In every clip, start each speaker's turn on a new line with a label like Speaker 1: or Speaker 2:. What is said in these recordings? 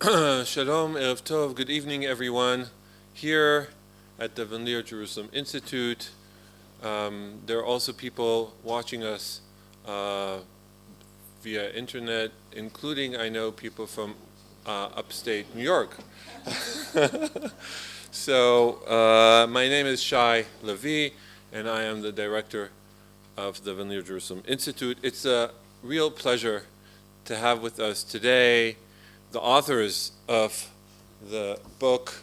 Speaker 1: Shalom, Erev Tov, good evening everyone. Here at the Jerusalem Institute, there are also people watching us via internet, including, I know, people from Upstate New York. So, my name is Shai Levi, and I am the director of the Jerusalem Institute. It's a real pleasure to have with us today the authors of the book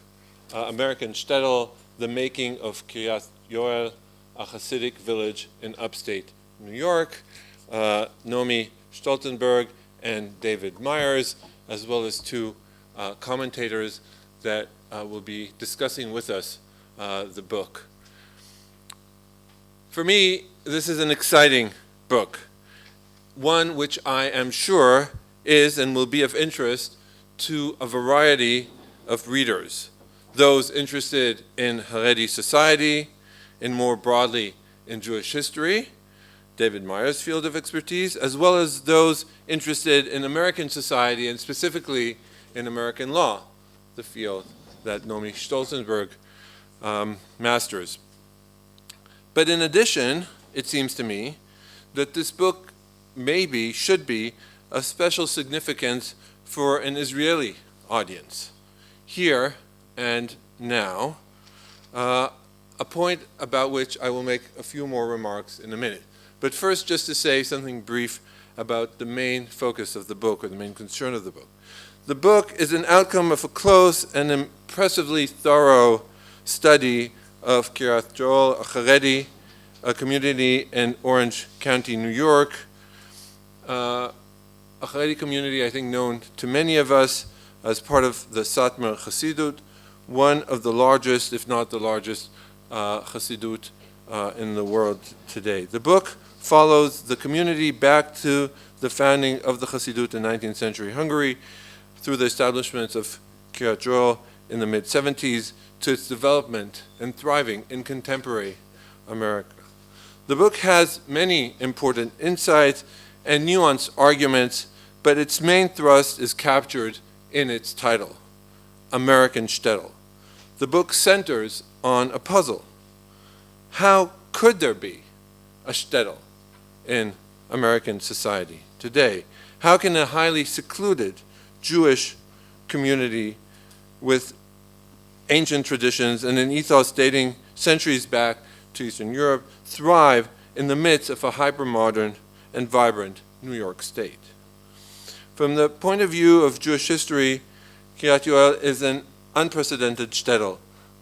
Speaker 1: American Shtetl, The Making of Kiryas Joel, a Hasidic village in upstate New York, Naomi Stolzenberg and David Myers, as well as two commentators that will be discussing with us the book. For me, this is an exciting book, one which I am sure is and will be of interest to a variety of readers, those interested in Haredi society, and more broadly in Jewish history, David Myers' field of expertise, as well as those interested in American society and specifically in American law, the field that Naomi Stolzenberg masters. But in addition, it seems to me that this book should be of special significance for an Israeli audience, here and now, a point about which I will make a few more remarks in a minute. But first, just to say something brief about the main focus of the book, or the main concern of the book. The book is an outcome of a close and impressively thorough study of Kiryas Joel, a Haredi, a community in Orange County, New York, a Haredi community, I think, known to many of us as part of the Satmar Hasidic, one of the largest, if not the largest, Hasidut in the world today. The book follows the community back to the founding of the Hasidut in 19th century Hungary, through the establishment of Kiryas Joel in the mid-70s, to its development and thriving in contemporary America. The book has many important insights and nuanced arguments, but its main thrust is captured in its title, American Shtetl. The book centers on a puzzle. How could there be a shtetl in American society today? How can a highly secluded Jewish community with ancient traditions and an ethos dating centuries back to Eastern Europe thrive in the midst of a hypermodern and vibrant New York State? From the point of view of Jewish history, Kiryas Joel is an unprecedented shtetl,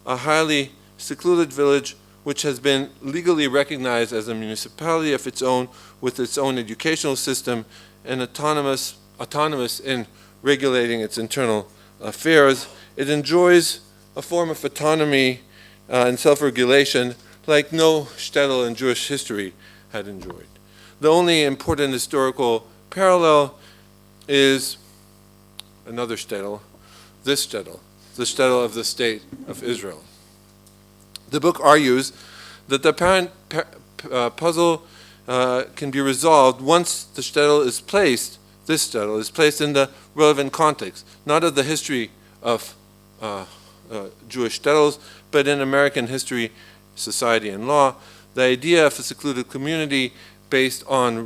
Speaker 1: a highly secluded village which has been legally recognized as a municipality of its own, with its own educational system, and autonomous in regulating its internal affairs. It enjoys a form of autonomy and self-regulation like no shtetl in Jewish history had enjoyed. The only important historical parallel is another shtetl, this shtetl, the shtetl of the state of Israel. The book argues that the apparent puzzle can be resolved once the shtetl is placed, this shtetl is placed in the relevant context, not of the history of Jewish shtetls, but in American history, society, and law. The idea of a secluded community based on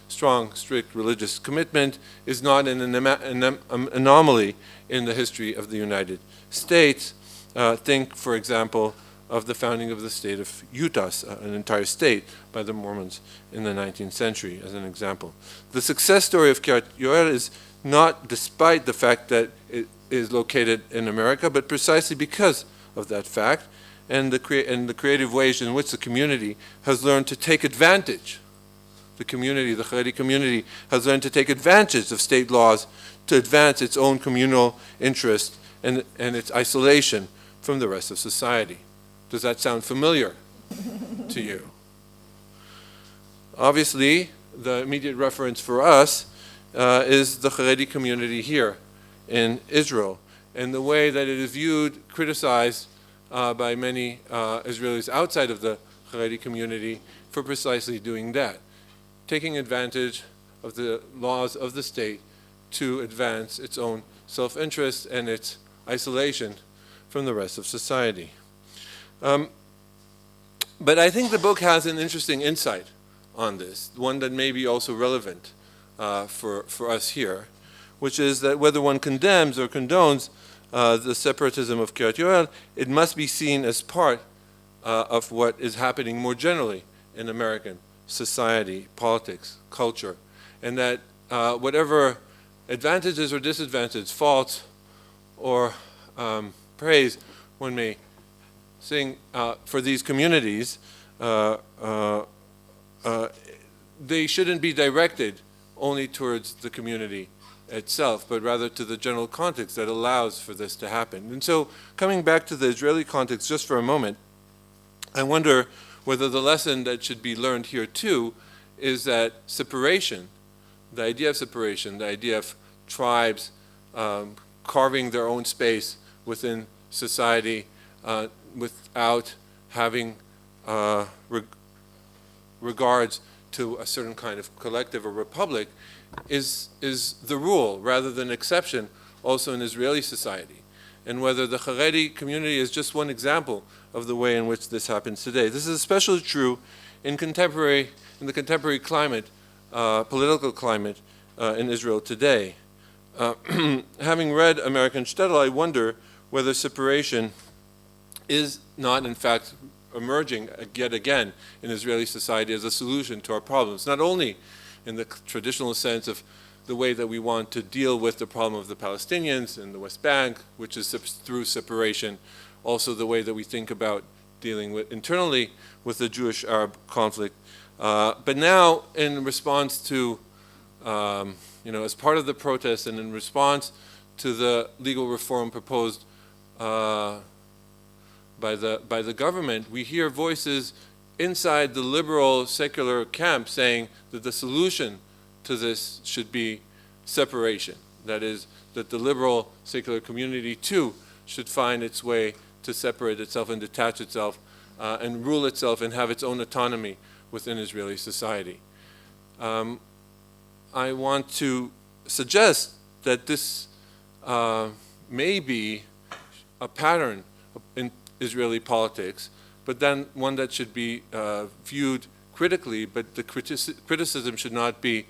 Speaker 1: strong, strict religious commitment is not an anomaly in the history of the United States. Think, for example, of the founding of the state of Utah, an entire state, by the Mormons in the 19th century, as an example. The success story of Kiryas Joel is not despite the fact that it is located in America, but precisely because of that fact, and the creative ways in which the community has learned to take advantage. The Haredi community, has learned to take advantage of state laws to advance its own communal interest and its isolation from the rest of society. Does that sound familiar to you? Obviously, the immediate reference for us is the Haredi community here in Israel, and the way that it is viewed, criticized by many Israelis outside of the Haredi community for precisely doing that, taking advantage of the laws of the state to advance its own self-interest and its isolation from the rest of society. But I think the book has an interesting insight on this, one that may be also relevant for us here, which is that whether one condemns or condones the separatism of Kiryas Joel, it must be seen as part of what is happening more generally in American society, politics, culture, and that whatever advantages or disadvantages, faults or praise one may sing for these communities, they shouldn't be directed only towards the community itself, but rather to the general context that allows for this to happen. And so, coming back to the Israeli context just for a moment, I wonder whether the lesson that should be learned here too is that separation, the idea of separation, the idea of tribes carving their own space within society without having regards to a certain kind of collective or republic is the rule rather than exception also in Israeli society. And whether the Haredi community is just one example of the way in which this happens today. This is especially true in the contemporary climate, political climate in Israel today. Having read American Shtetl, I wonder whether separation is not in fact emerging yet again in Israeli society as a solution to our problems, not only in the traditional sense of the way that we want to deal with the problem of the Palestinians in the West Bank, which is through separation, also the way that we think about dealing with internally with the Jewish-Arab conflict. But now, in response to, as part of the protest and in response to the legal reform proposed by the government, we hear voices inside the liberal secular camp saying that the solution to this should be separation. That is, that the liberal secular community too should find its way to separate itself and detach itself and rule itself and have its own autonomy within Israeli society. I want to suggest that this may be a pattern in Israeli politics, but then one that should be viewed critically, but the criticism should not be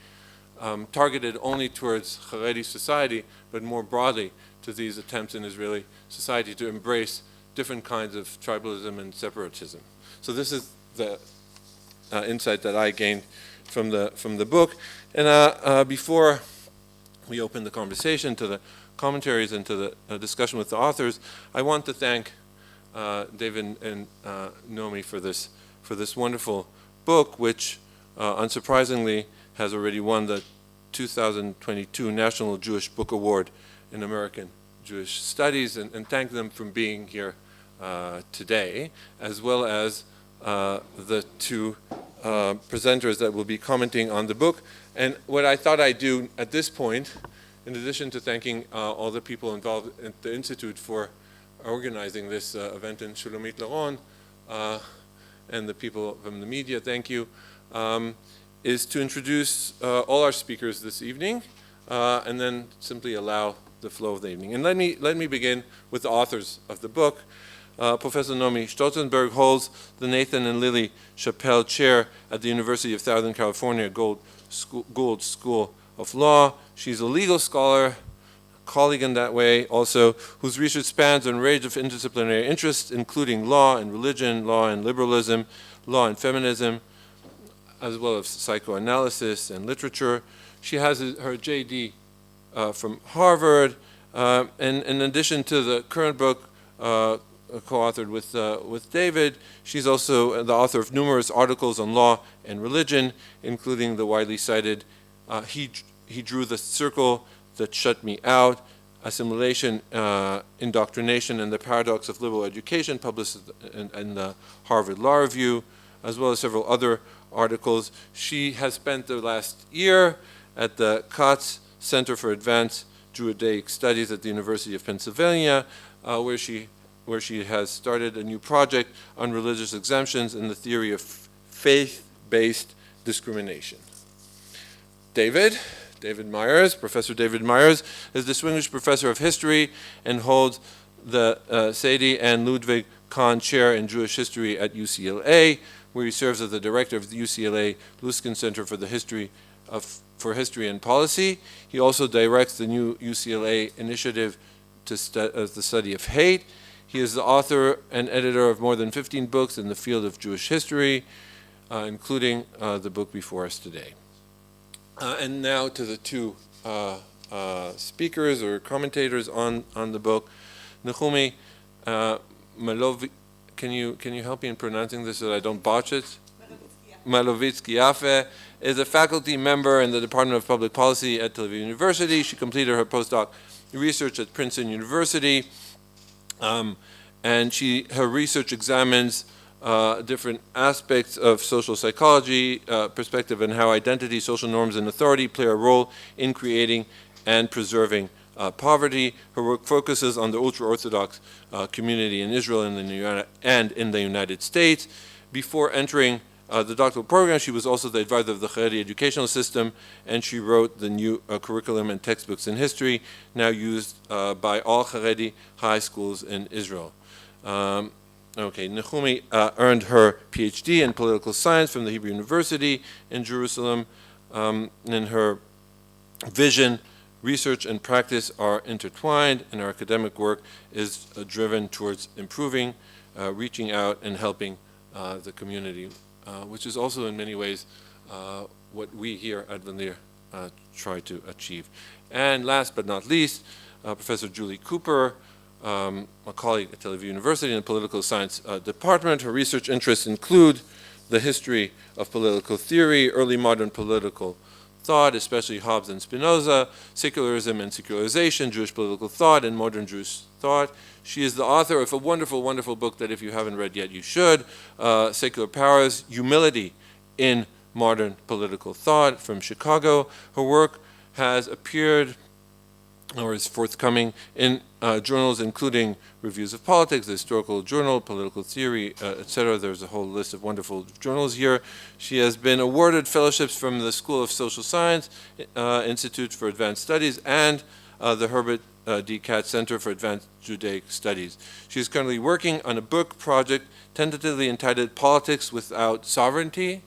Speaker 1: targeted only towards Haredi society, but more broadly to these attempts in Israeli society to embrace different kinds of tribalism and separatism. So this is the insight that I gained from the book. And before we open the conversation to the commentaries and to the discussion with the authors, I want to thank David and Naomi for this wonderful book, which unsurprisingly has already won the 2022 National Jewish Book Award in American Jewish Studies, and thank them for being here today, as well as the two presenters that will be commenting on the book. And what I thought I'd do at this point, in addition to thanking all the people involved at the Institute for organizing this event, in Shulamit Laron, and the people from the media, thank you, is to introduce all our speakers this evening, and then simply allow the flow of the evening. And let me begin with the authors of the book. Professor Naomi Stolzenberg holds the Nathan and Lily Chappell Chair at the University of Southern California Gould School of Law. She's a legal scholar, colleague in that way also, whose research spans a range of interdisciplinary interests, including law and religion, law and liberalism, law and feminism, as well as psychoanalysis and literature. She has her JD from Harvard, and in addition to the current book co-authored with David, she's also the author of numerous articles on law and religion, including the widely cited He Drew the Circle That Shut Me Out, Assimilation, Indoctrination, and the Paradox of Liberal Education, published in the Harvard Law Review, as well as several other articles. She has spent the last year at the Katz Center for Advanced Judaic Studies at the University of Pennsylvania, where she has started a new project on religious exemptions and the theory of faith-based discrimination. David, David Myers. Professor David Myers is Distinguished Professor of History and holds the Sadie and Ludwig Kahn Chair in Jewish History at UCLA, where he serves as the director of the UCLA Luskin Center for History and Policy. He also directs the new UCLA initiative to the study of hate. He is the author and editor of more than 15 books in the field of Jewish history, including the book before us today. And now to the two speakers or commentators on the book. Nechumi Malovi, can you help me in pronouncing this so that I don't botch it? Malovitsky Yafe is a faculty member in the Department of Public Policy at Tel Aviv University. She completed her postdoc research at Princeton University, and her research examines different aspects of social psychology, perspective, and how identity, social norms, and authority play a role in creating and preserving poverty. Her work focuses on the ultra-Orthodox community in Israel and in the United States. Before entering the doctoral program, she was also the advisor of the Haredi educational system, and she wrote the new curriculum and textbooks in history, now used by all Haredi high schools in Israel. Nechumi earned her PhD in political science from the Hebrew University in Jerusalem, and her vision, research, and practice are intertwined, and her academic work is driven towards improving, reaching out, and helping the community, which is also in many ways what we here at Vanir try to achieve. And last but not least, Professor Julie Cooper, a colleague at Tel Aviv University in the Political Science Department. Her research interests include the history of political theory, early modern political thought, especially Hobbes and Spinoza, secularism and secularization, Jewish political thought, and modern Jewish thought. She is the author of a wonderful, wonderful book that if you haven't read yet, you should, Secular Powers, Humility in Modern Political Thought, from Chicago. Her work has appeared or is forthcoming in journals including Reviews of Politics, the Historical Journal, Political Theory, etc. There's a whole list of wonderful journals here. She has been awarded fellowships from the School of Social Science, Institute for Advanced Studies, and the Herbert D. Katz Center for Advanced Judaic Studies. She is currently working on a book project tentatively entitled Politics Without Sovereignty?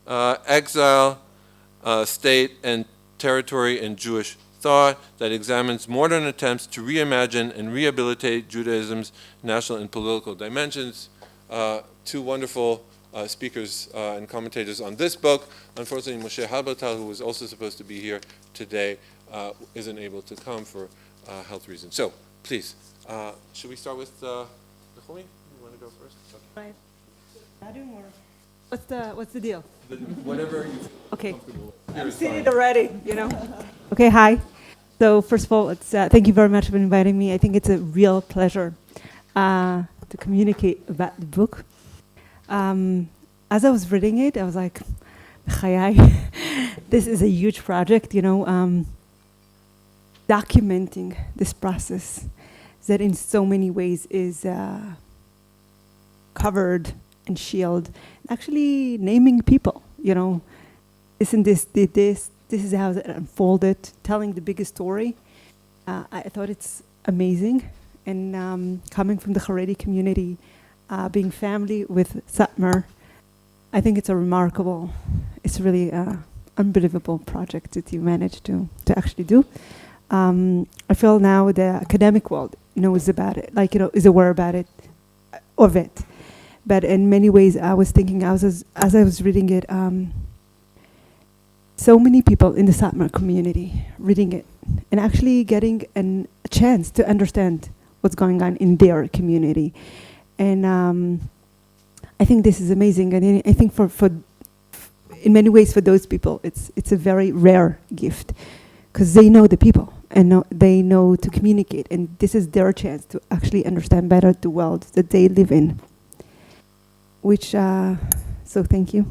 Speaker 1: Exile, State, and Territory in Jewish Thought, that examines modern attempts to reimagine and rehabilitate Judaism's national and political dimensions. Two wonderful speakers and commentators on this book. Unfortunately, Moshe Halbertal, who was also supposed to be here today, isn't able to come for health reasons. So, please, should we start with Nechumi? You want to go first? Okay.
Speaker 2: Right. What's the deal?
Speaker 1: Whatever you
Speaker 2: okay.
Speaker 1: comfortable.
Speaker 2: I'm seated already, you know. Okay, hi. So first of all, it's thank you very much for inviting me. I think it's a real pleasure to communicate about the book. As I was reading it, I was like, this is a huge project, you know, documenting this process that in so many ways is covered and shielded. Actually naming people, you know, isn't this, did this is how it unfolded, telling the biggest story. I thought it's amazing. And coming from the Haredi community, being family with Satmar, I think it's a remarkable, it's really an unbelievable project that you managed to actually do. I feel now the academic world knows about it, like, you know, is aware about it, of it. But in many ways, I was thinking, as I was reading it, so many people in the Satmar community reading it and actually getting a chance to understand what's going on in their community. And I think this is amazing. And I think for in many ways, for those people, it's a very rare gift because they know the people and they know to communicate. And this is their chance to actually understand better the world that they live in. So thank you.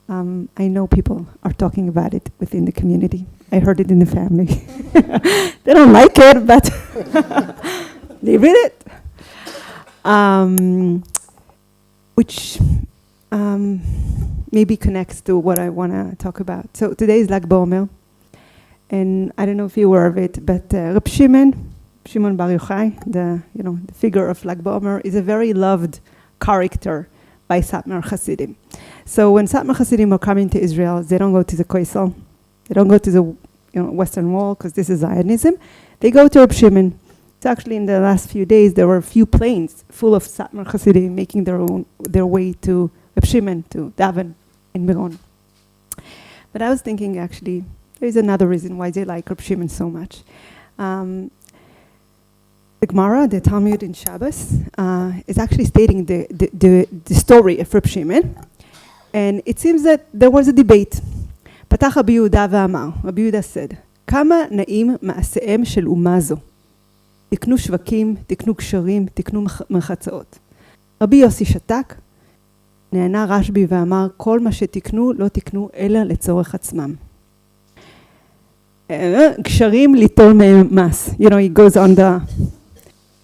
Speaker 2: I know people are talking about it within the community. I heard it in the family. They don't like it, but they read it. maybe connects to what I want to talk about. So today is Lag BaOmer, and I don't know if you're aware of it, but Reb Shimon Bar Yochai, the figure of Lag BaOmer, is a very loved character by Satmar Hasidim. So when Satmar Hasidim are coming to Israel, they don't go to the Koisel, they don't go to the Western Wall, because this is Zionism. They go to Reb Shimon. It's actually in the last few days, there were a few planes full of Satmar Hasidim making their way to Reb Shimon, to Daven in Miron. But I was thinking, actually, there's another reason why they like Reb Shimon so much. The Gemara, the Talmud in Shabbos, is actually stating the story of Reb Shimon. And it seems that there was a debate. פתח רבי יהודה ואמר, רבי יהודה said, כמה נעים מעשיהם של אומה זו. תקנו שווקים, תקנו קשרים, תקנו מחצאות. רבי יוסי שתק, נענה רשב"י ואמר, כל מה שתקנו לא תקנו אלא לצורך עצמם. קשרים ליטול מהם מס. He goes on the...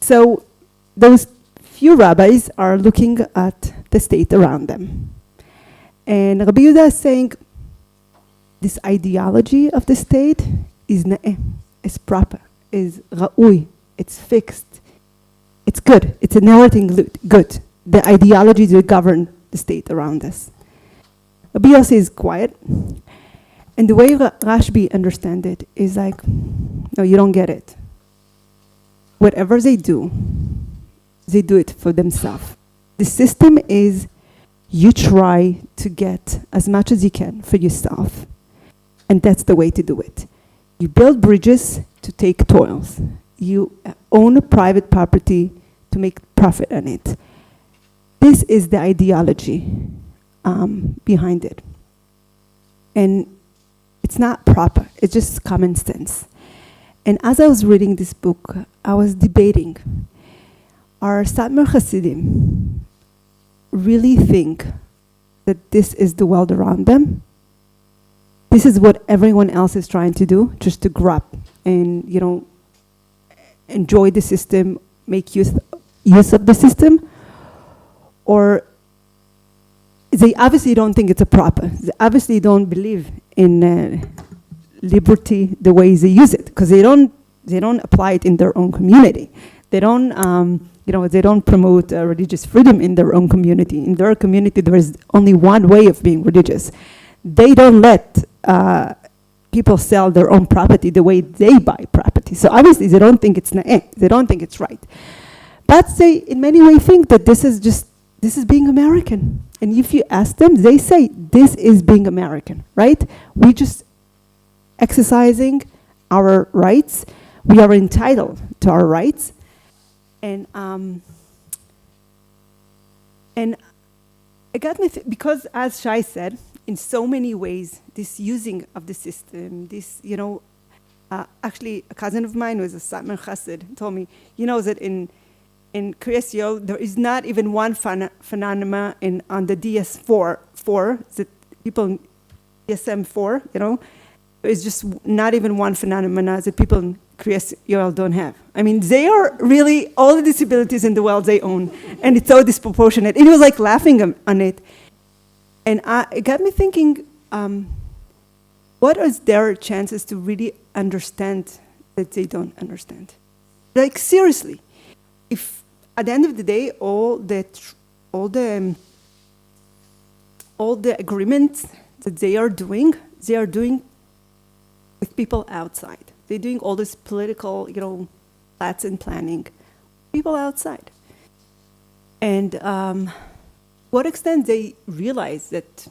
Speaker 2: So those few rabbis are looking at the state around them. And Rabbi Yehuda is saying, this ideology of the state is na'eh, is proper, is ra'ui, it's fixed, it's good, it's inheriting good. The ideologies that govern the state around us. Rabbi Yossi is quiet, and the way Rashbi understands it is like, no, you don't get it. Whatever they do it for themselves. The system is you try to get as much as you can for yourself. And that's the way to do it. You build bridges to take toils. You own a private property to make profit on it. This is the ideology behind it. And it's not proper. It's just common sense. And as I was reading this book, I was debating, are Satmar Hasidim really think that this is the world around them? This is what everyone else is trying to do, just to grab and, enjoy the system, make use of the system? Or they obviously don't think it's a proper. They obviously don't believe in liberty the way they use it, because they don't apply it in their own community. They don't, they don't promote religious freedom in their own community. In their community, there is only one way of being religious. They don't let people sell their own property the way they buy property. So obviously they don't think it's na'eh. They don't think it's right. But they in many ways think that this is being American. And if you ask them, they say this is being American, right? We just exercising our rights. We are entitled to our rights. And it got me, because as Shai said, in so many ways, this using of the system, this, actually a cousin of mine who is a Satmar Chassid told me, that in Kiryas Joel, there is not even one phenomena on the DS4, that people, DSM-4, there is just not even one phenomena that people in Kiryas Joel don't have. I mean, they are really, all the disabilities in the world they own, and it's so disproportionate. And he was like laughing on it. And it got me thinking, what is their chances to really understand that they don't understand? Like, seriously, if at the end of the day, all the agreements that they are doing with people outside. They're doing all this political, plats and planning, people outside. And what extent they realize that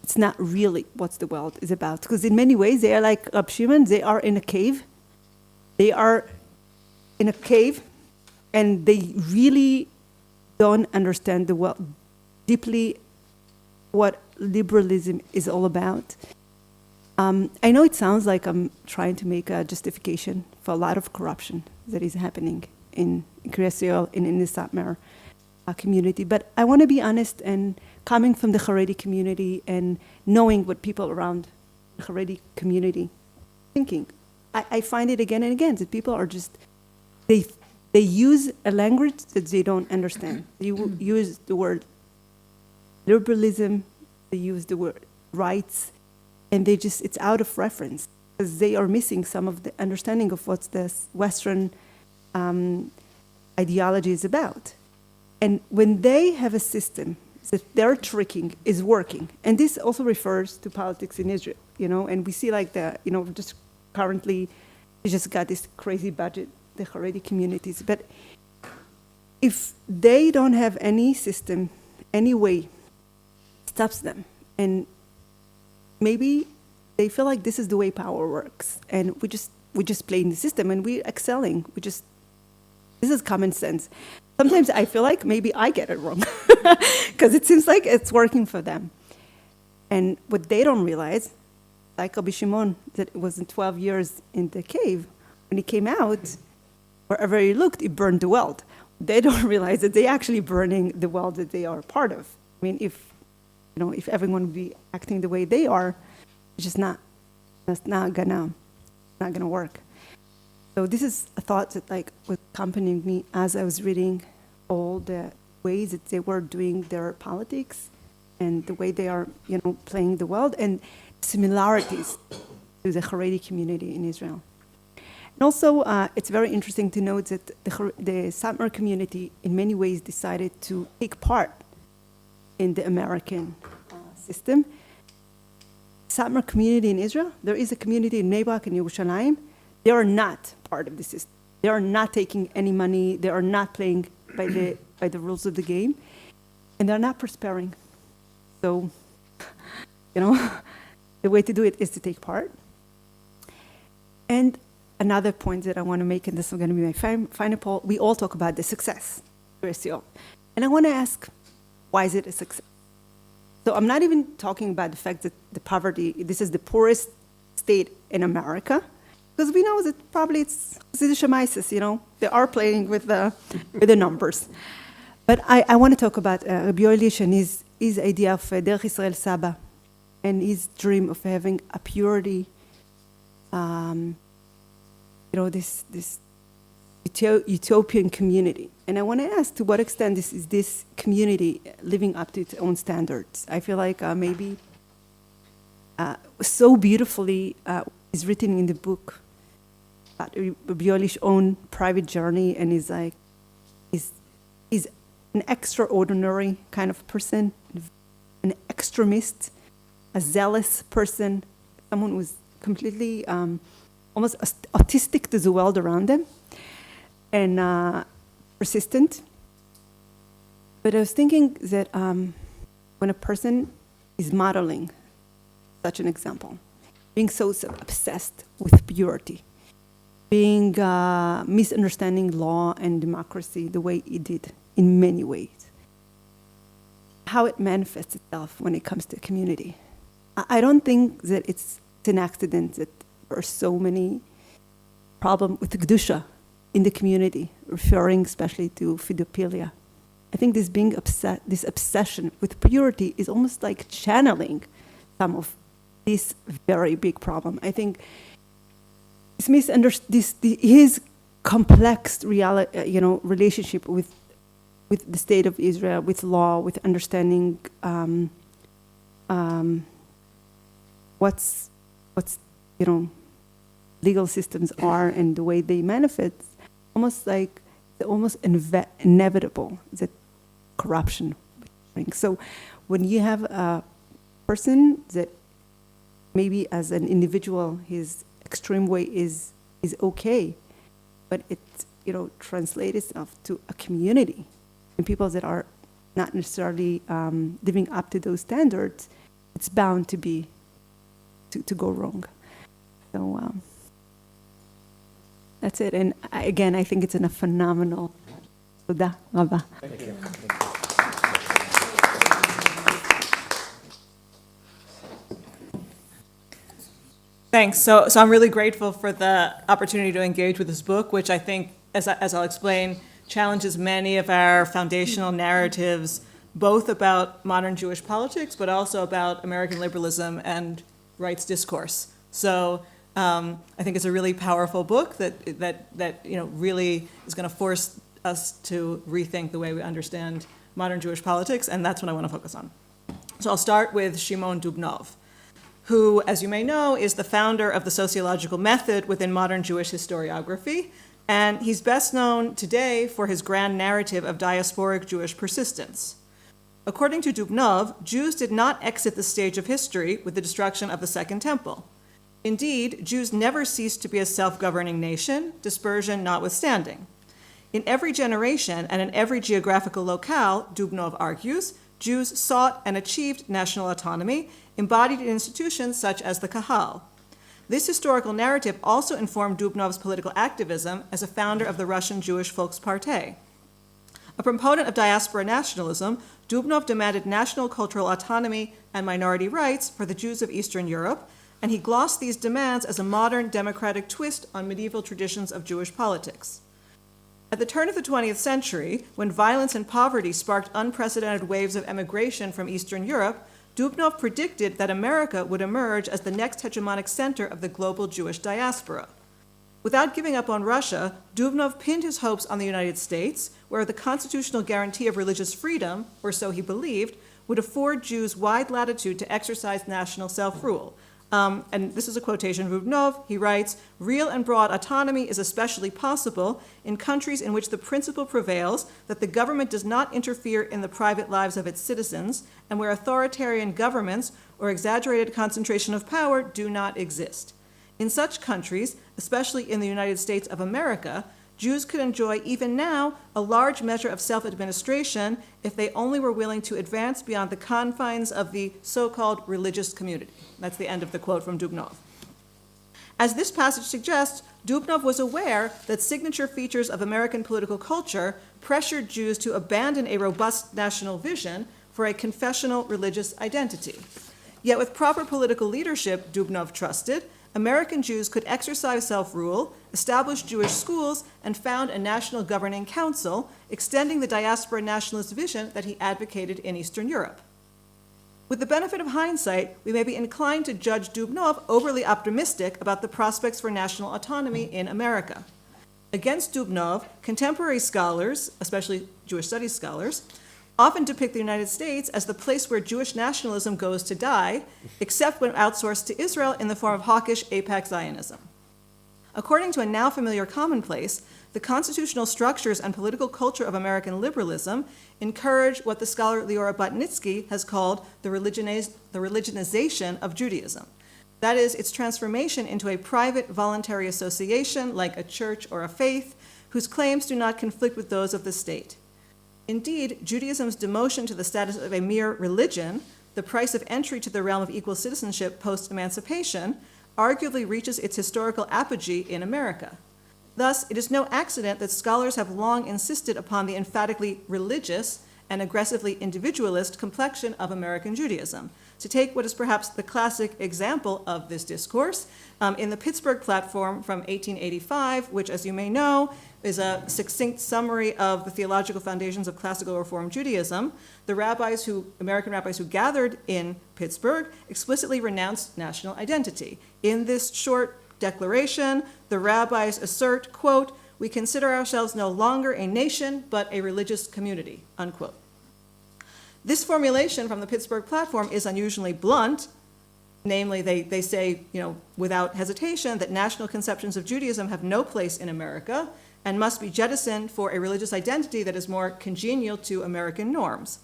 Speaker 2: it's not really what the world is about. Because in many ways, they are like Reb Shimon, they are in a cave. They are in a cave, and they really don't understand the world deeply, what liberalism is all about. I know it sounds like I'm trying to make a justification for a lot of corruption that is happening in Kiryas Joel and in the Satmar community, but I want to be honest, and coming from the Haredi community and knowing what people around the Haredi community thinking, I find it again and again that people are just, they use a language that they don't understand. They use the word liberalism, they use the word rights, and it's out of reference, because they are missing some of the understanding of what this Western ideology is about. And when they have a system that they're tricking is working, and this also refers to politics in Israel, and we see just currently, we just got this crazy budget, the Haredi communities, but if they don't have any system, any way, stops them, and maybe they feel like this is the way power works, and we just play in the system, and we're excelling. This is common sense. Sometimes I feel like maybe I get it wrong, because it seems like it's working for them. And what they don't realize, like Rabbi Shimon, that it was in 12 years in the cave, when he came out, wherever he looked, he burned the world. They don't realize that they're actually burning the world that they are part of. I mean, if everyone would be acting the way they are, that's not gonna work. So this is a thought that was accompanying me as I was reading all the ways that they were doing their politics and the way they are, playing the world, and similarities to the Haredi community in Israel. And also, it's very interesting to note that the Satmar community in many ways decided to take part in the American system. Satmar community in Israel, there is a community in Bnei Brak and Yerushalayim. They are not part of the system. They are not taking any money. They are not playing by the rules of the game, and they're not prospering. So, the way to do it is to take part. And another point that I want to make, and this is going to be my final point, we all talk about the success, and I want to ask, why is it a success? So I'm not even talking about the fact that the poverty, this is the poorest state in America, because we know that probably it's Yiddish-speaking, they are playing with the numbers. But I want to talk about Rabbi Yoelish and his idea of Derech Israel Saba, and his dream of having a purity, this utopian community. And I want to ask, to what extent is this community living up to its own standards? I feel like maybe so beautifully is written in the book about Rabbi Yoelish's own private journey, and he's an extraordinary kind of person, an extremist, a zealous person, someone who's completely almost autistic to the world around them, and persistent. But I was thinking that when a person is modeling such an example, being so obsessed with purity, being misunderstanding law and democracy the way he did in many ways, how it manifests itself when it comes to a community. I don't think that it's an accident that there are so many problems with the Kedusha in the community, referring especially to pedophilia. I think this obsession with purity is almost like channeling some of this very big problem. I think his complex relationship with the state of Israel, with law, with understanding what's legal systems are and the way they manifest, almost inevitable that corruption brings. So when you have a person that maybe as an individual his extreme way is okay, but it translates itself to a community and people that are not necessarily living up to those standards, it's bound to be to go wrong. So that's it. And again, I think it's a phenomenal. Toda rabba.
Speaker 3: Thank you.
Speaker 4: Thanks. So I'm really grateful for the opportunity to engage with this book, which I think, as I'll explain, challenges many of our foundational narratives, both about modern Jewish politics, but also about American liberalism and rights discourse. So I think it's a really powerful book that really is going to force us to rethink the way we understand modern Jewish politics, and that's what I want to focus on. So I'll start with Shimon Dubnov, who, as you may know, is the founder of the sociological method within modern Jewish historiography, and he's best known today for his grand narrative of diasporic Jewish persistence. According to Dubnov, Jews did not exit the stage of history with the destruction of the Second Temple. Indeed, Jews never ceased to be a self-governing nation, dispersion notwithstanding. In every generation and in every geographical locale, Dubnov argues, Jews sought and achieved national autonomy, embodied in institutions such as the Kahal. This historical narrative also informed Dubnov's political activism as a founder of the Russian Jewish Volkspartei. A proponent of diaspora nationalism, Dubnov demanded national cultural autonomy and minority rights for the Jews of Eastern Europe, and he glossed these demands as a modern democratic twist on medieval traditions of Jewish politics. At the turn of the 20th century, when violence and poverty sparked unprecedented waves of emigration from Eastern Europe, Dubnov predicted that America would emerge as the next hegemonic center of the global Jewish diaspora. Without giving up on Russia, Dubnov pinned his hopes on the United States, where the constitutional guarantee of religious freedom, or so he believed, would afford Jews wide latitude to exercise national self-rule. And this is a quotation from Dubnov. He writes, "Real and broad autonomy is especially possible in countries in which the principle prevails that the government does not interfere in the private lives of its citizens, and where authoritarian governments or exaggerated concentration of power do not exist. In such countries, especially in the United States of America, Jews could enjoy even now a large measure of self-administration if they only were willing to advance beyond the confines of the so-called religious community." That's the end of the quote from Dubnov. As this passage suggests, Dubnov was aware that signature features of American political culture pressured Jews to abandon a robust national vision for a confessional religious identity. Yet with proper political leadership, Dubnov trusted, American Jews could exercise self-rule, establish Jewish schools, and found a national governing council, extending the diaspora nationalist vision that he advocated in Eastern Europe. With the benefit of hindsight, we may be inclined to judge Dubnov overly optimistic about the prospects for national autonomy in America. Against Dubnov, contemporary scholars, especially Jewish studies scholars, often depict the United States as the place where Jewish nationalism goes to die, except when outsourced to Israel in the form of hawkish AIPAC Zionism. According to a now familiar commonplace, the constitutional structures and political culture of American liberalism encourage what the scholar Leora Botnitsky has called the religionization of Judaism. That is, its transformation into a private voluntary association like a church or a faith whose claims do not conflict with those of the state. Indeed, Judaism's demotion to the status of a mere religion, the price of entry to the realm of equal citizenship post-emancipation, arguably reaches its historical apogee in America. Thus, it is no accident that scholars have long insisted upon the emphatically religious and aggressively individualist complexion of American Judaism. To take what is perhaps the classic example of this discourse, in the Pittsburgh Platform from 1885, which, as you may know, is a succinct summary of the theological foundations of classical Reform Judaism, the American rabbis who gathered in Pittsburgh explicitly renounced national identity. In this short declaration, the rabbis assert, quote, "We consider ourselves no longer a nation, but a religious community," unquote. This formulation from the Pittsburgh Platform is unusually blunt. Namely, they say, without hesitation, that national conceptions of Judaism have no place in America and must be jettisoned for a religious identity that is more congenial to American norms.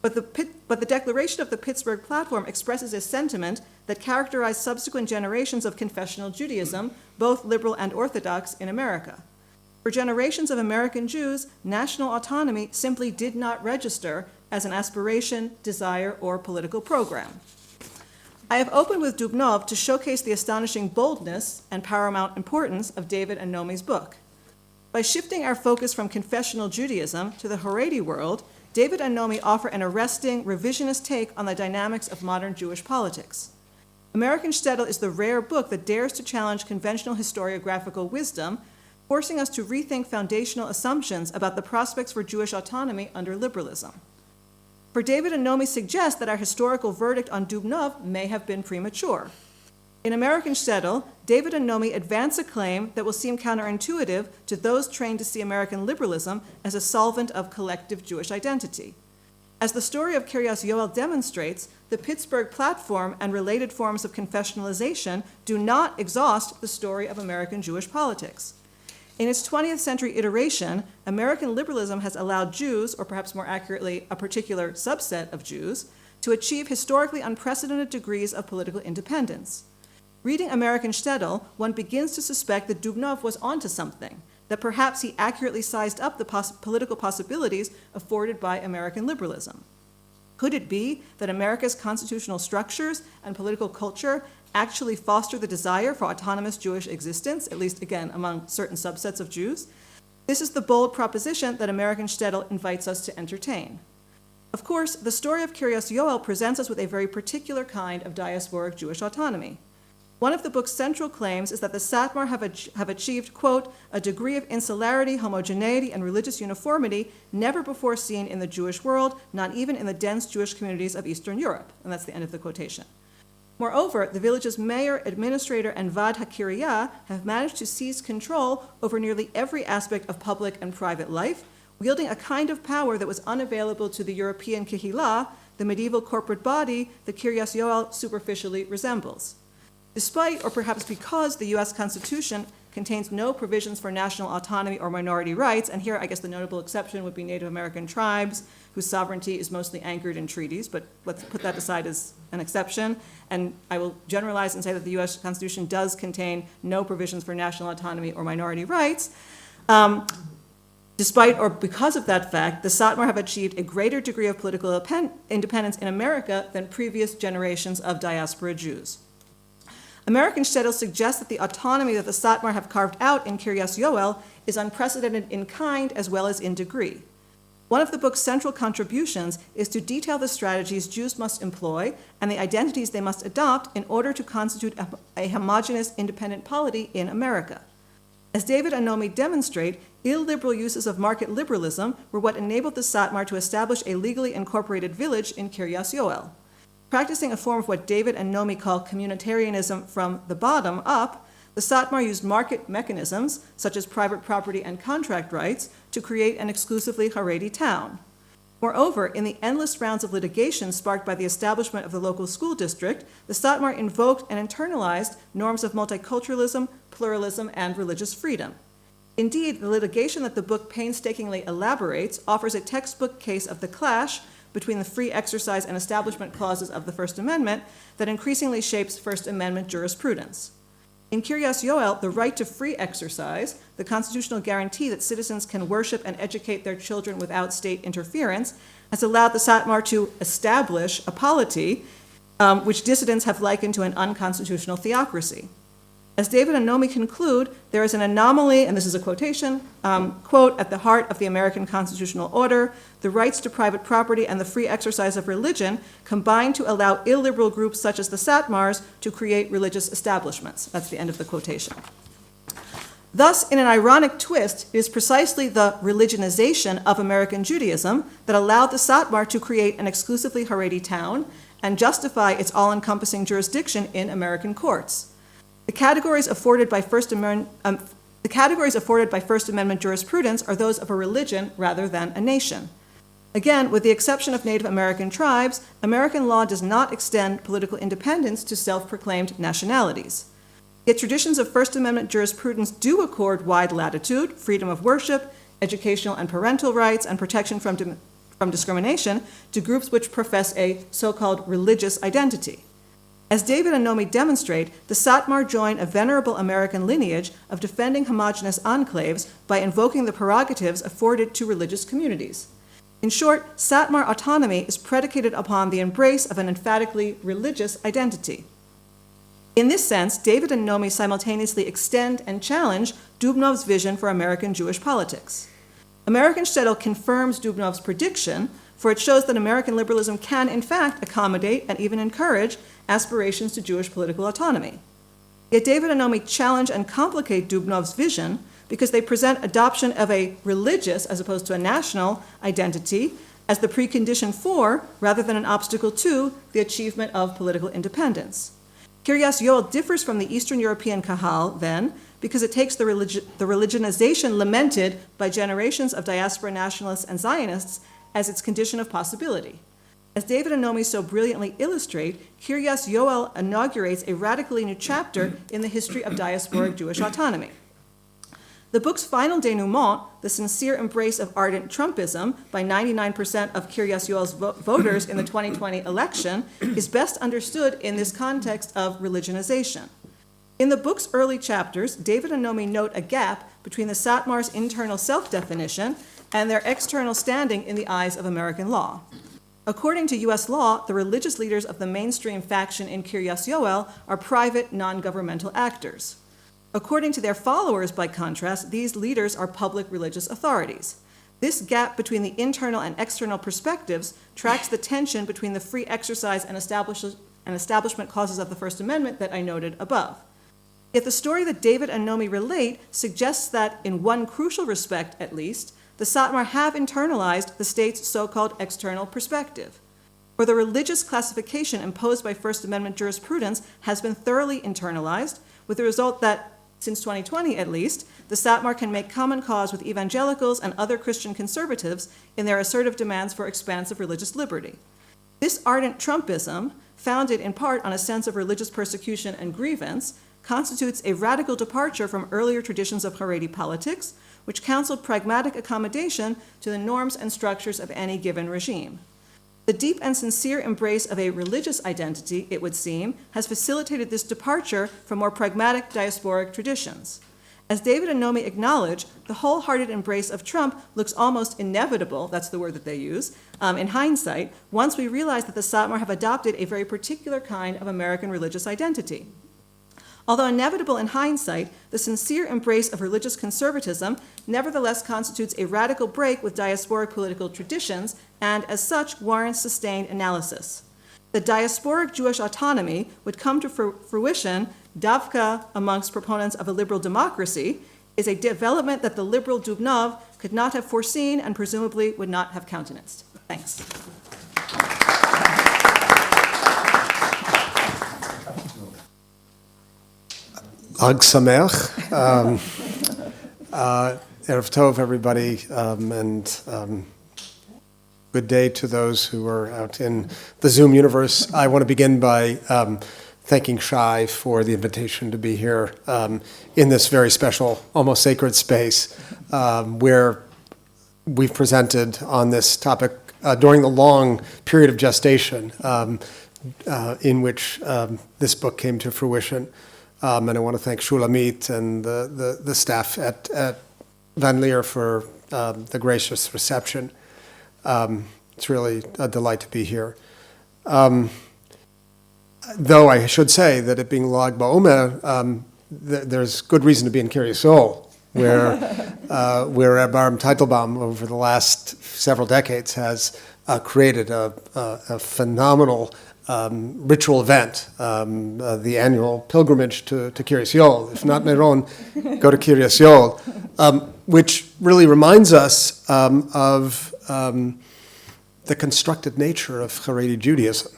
Speaker 4: But the declaration of the Pittsburgh Platform expresses a sentiment that characterized subsequent generations of confessional Judaism, both liberal and orthodox, in America. For generations of American Jews, national autonomy simply did not register as an aspiration, desire, or political program. I have opened with Dubnov to showcase the astonishing boldness and paramount importance of David and Nomi's book. By shifting our focus from confessional Judaism to the Haredi world, David and Nomi offer an arresting, revisionist take on the dynamics of modern Jewish politics. American Shtetl is the rare book that dares to challenge conventional historiographical wisdom, forcing us to rethink foundational assumptions about the prospects for Jewish autonomy under liberalism. For David and Nomi suggest that our historical verdict on Dubnov may have been premature. In American Shtetl, David and Nomi advance a claim that will seem counterintuitive to those trained to see American liberalism as a solvent of collective Jewish identity. As the story of Kiryas Joel demonstrates, the Pittsburgh platform and related forms of confessionalization do not exhaust the story of American Jewish politics. In its 20th century iteration, American liberalism has allowed Jews, or perhaps more accurately, a particular subset of Jews, to achieve historically unprecedented degrees of political independence. Reading American Shtetl, one begins to suspect that Dubnov was onto something, that perhaps he accurately sized up the political possibilities afforded by American liberalism. Could it be that America's constitutional structures and political culture actually foster the desire for autonomous Jewish existence, at least, again, among certain subsets of Jews? This is the bold proposition that American Shtetl invites us to entertain. Of course, the story of Kiryas Joel presents us with a very particular kind of diasporic Jewish autonomy. One of the book's central claims is that the Satmar have achieved, quote, a degree of insularity, homogeneity, and religious uniformity never before seen in the Jewish world, not even in the dense Jewish communities of Eastern Europe. And that's the end of the quotation. Moreover, the village's mayor, administrator, and vad hakiriya have managed to seize control over nearly every aspect of public and private life, wielding a kind of power that was unavailable to the European Kehillah, the medieval corporate body that Kiryas Joel superficially resembles. Despite, or perhaps because, the U.S. Constitution contains no provisions for national autonomy or minority rights, and here I guess the notable exception would be Native American tribes, whose sovereignty is mostly anchored in treaties, but let's put that aside as an exception. And I will generalize and say that the U.S. Constitution does contain no provisions for national autonomy or minority rights. Despite or because of that fact, the Satmar have achieved a greater degree of political independence in America than previous generations of diaspora Jews. American Shtetl suggests that the autonomy that the Satmar have carved out in Kiryas Joel is unprecedented in kind as well as in degree. One of the book's central contributions is to detail the strategies Jews must employ and the identities they must adopt in order to constitute a homogeneous independent polity in America. As David and Nomi demonstrate, illiberal uses of market liberalism were what enabled the Satmar to establish a legally incorporated village in Kiryas Joel. Practicing a form of what David and Nomi call communitarianism from the bottom up, the Satmar used market mechanisms, such as private property and contract rights, to create an exclusively Haredi town. Moreover, in the endless rounds of litigation sparked by the establishment of the local school district, the Satmar invoked and internalized norms of multiculturalism, pluralism, and religious freedom. Indeed, the litigation that the book painstakingly elaborates offers a textbook case of the clash between the free exercise and establishment clauses of the First Amendment that increasingly shapes First Amendment jurisprudence. In Kiryas Joel, the right to free exercise, the constitutional guarantee that citizens can worship and educate their children without state interference, has allowed the Satmar to establish a polity which dissidents have likened to an unconstitutional theocracy. As David and Nomi conclude, there is an anomaly, and this is a quotation, quote, at the heart of the American constitutional order, the rights to private property and the free exercise of religion combine to allow illiberal groups such as the Satmars to create religious establishments. That's the end of the quotation. Thus, in an ironic twist, it is precisely the religionization of American Judaism that allowed the Satmar to create an exclusively Haredi town and justify its all-encompassing jurisdiction in American courts. The categories afforded by First Amendment jurisprudence are those of a religion rather than a nation. Again, with the exception of Native American tribes, American law does not extend political independence to self-proclaimed nationalities. Yet traditions of First Amendment jurisprudence do accord wide latitude, freedom of worship, educational and parental rights, and protection from discrimination to groups which profess a so-called religious identity. As David and Nomi demonstrate, the Satmar join a venerable American lineage of defending homogeneous enclaves by invoking the prerogatives afforded to religious communities. In short, Satmar autonomy is predicated upon the embrace of an emphatically religious identity. In this sense, David and Nomi simultaneously extend and challenge Dubnov's vision for American Jewish politics. American Shtetl confirms Dubnov's prediction, for it shows that American liberalism can, in fact, accommodate and even encourage aspirations to Jewish political autonomy. Yet David and Nomi challenge and complicate Dubnov's vision because they present adoption of a religious, as opposed to a national, identity as the precondition for, rather than an obstacle to, the achievement of political independence. Kiryas Joel differs from the Eastern European Kahal, then, because it takes the religionization lamented by generations of diaspora nationalists and Zionists as its condition of possibility. As David and Naomi so brilliantly illustrate, Kiryas Joel inaugurates a radically new chapter in the history of diasporic Jewish autonomy. The book's final denouement, the sincere embrace of ardent Trumpism by 99% of Kiryas Joel's voters in the 2020 election, is best understood in this context of religionization. In the book's early chapters, David and Naomi note a gap between the Satmars' internal self-definition and their external standing in the eyes of American law. According to U.S. law, the religious leaders of the mainstream faction in Kiryas Joel are private, non-governmental actors. According to their followers, by contrast, these leaders are public religious authorities. This gap between the internal and external perspectives tracks the tension between the free exercise and establishment clauses of the First Amendment that I noted above. Yet the story that David and Naomi relate suggests that, in one crucial respect at least, the Satmar have internalized the state's so-called external perspective. For the religious classification imposed by First Amendment jurisprudence has been thoroughly internalized, with the result that, since 2020 at least, the Satmar can make common cause with evangelicals and other Christian conservatives in their assertive demands for expansive religious liberty. This ardent Trumpism, founded in part on a sense of religious persecution and grievance, constitutes a radical departure from earlier traditions of Haredi politics, which counseled pragmatic accommodation to the norms and structures of any given regime. The deep and sincere embrace of a religious identity, it would seem, has facilitated this departure from more pragmatic diasporic traditions. As David and Naomi acknowledge, the wholehearted embrace of Trump looks almost inevitable, that's the word that they use, in hindsight, once we realize that the Satmar have adopted a very particular kind of American religious identity. Although inevitable in hindsight, the sincere embrace of religious conservatism nevertheless constitutes a radical break with diasporic political traditions and, as such, warrants sustained analysis. The diasporic Jewish autonomy would come to fruition, davka amongst proponents of a liberal democracy, is a development that the liberal Dubnov could not have foreseen and presumably would not have countenanced. Thanks.
Speaker 3: Ag Sameach. Erev Tov, everybody, and good day to those who are out in the Zoom universe. I want to begin by thanking Shai for the invitation to be here in this very special, almost sacred space where we've presented on this topic during the long period of gestation in which this book came to fruition. And I want to thank Shulamit and the staff at Van Leer for the gracious reception. It's really a delight to be here. Though I should say that it being Lag BaOmer, there's good reason to be in Kiryas Joel, where Rabbi Teitelbaum over the last several decades has created a phenomenal ritual event, the annual pilgrimage to Kiryas Joel. If not Meron, go to Kiryas Joel, which really reminds us of the constructed nature of Haredi Judaism,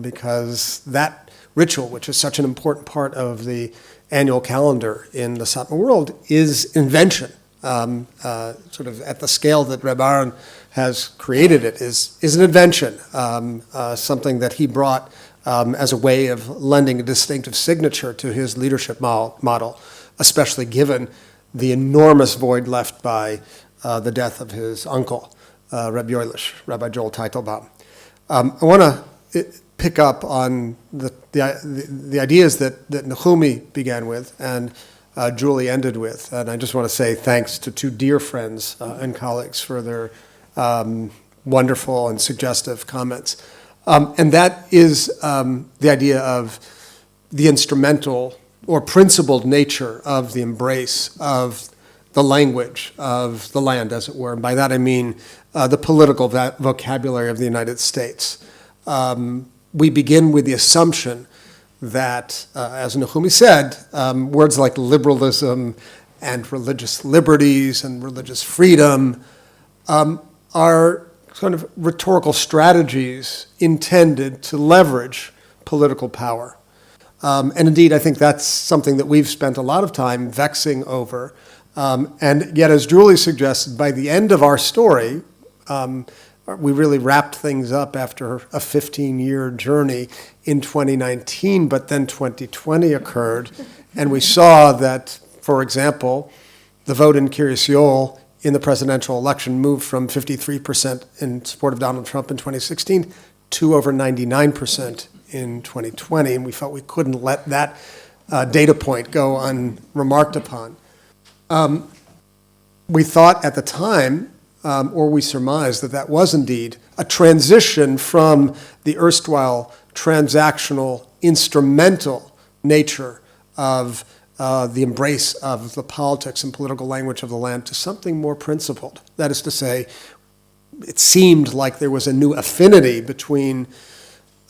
Speaker 3: because that ritual, which is such an important part of the annual calendar in the Satmar world, is invention. Sort of at the scale that Reb Aaron has created it is an invention, something that he brought as a way of lending a distinctive signature to his leadership model, especially given the enormous void left by the death of his uncle, Rabbi Joel Teitelbaum. I want to pick up on the ideas that Nahumi began with and Julie ended with, and I just want to say thanks to two dear friends and colleagues for their wonderful and suggestive comments. And that is the idea of the instrumental or principled nature of the embrace of the language of the land, as it were. And by that I mean the political vocabulary of the United States. We begin with the assumption that, as Nahumi said, words like liberalism and religious liberties and religious freedom are kind of rhetorical strategies intended to leverage political power. And indeed, I think that's something that we've spent a lot of time vexing over. And yet, as Julie suggested, by the end of our story, we really wrapped things up after a 15-year journey in 2019, but then 2020 occurred, and we saw that, for example, the vote in Kiryas Joel in the presidential election moved from 53% in support of Donald Trump in 2016 to over 99% in 2020, and we felt we couldn't let that data point go unremarked upon. We thought at the time, or we surmised, that that was indeed a transition from the erstwhile transactional, instrumental nature of the embrace of the politics and political language of the land to something more principled. That is to say, it seemed like there was a new affinity between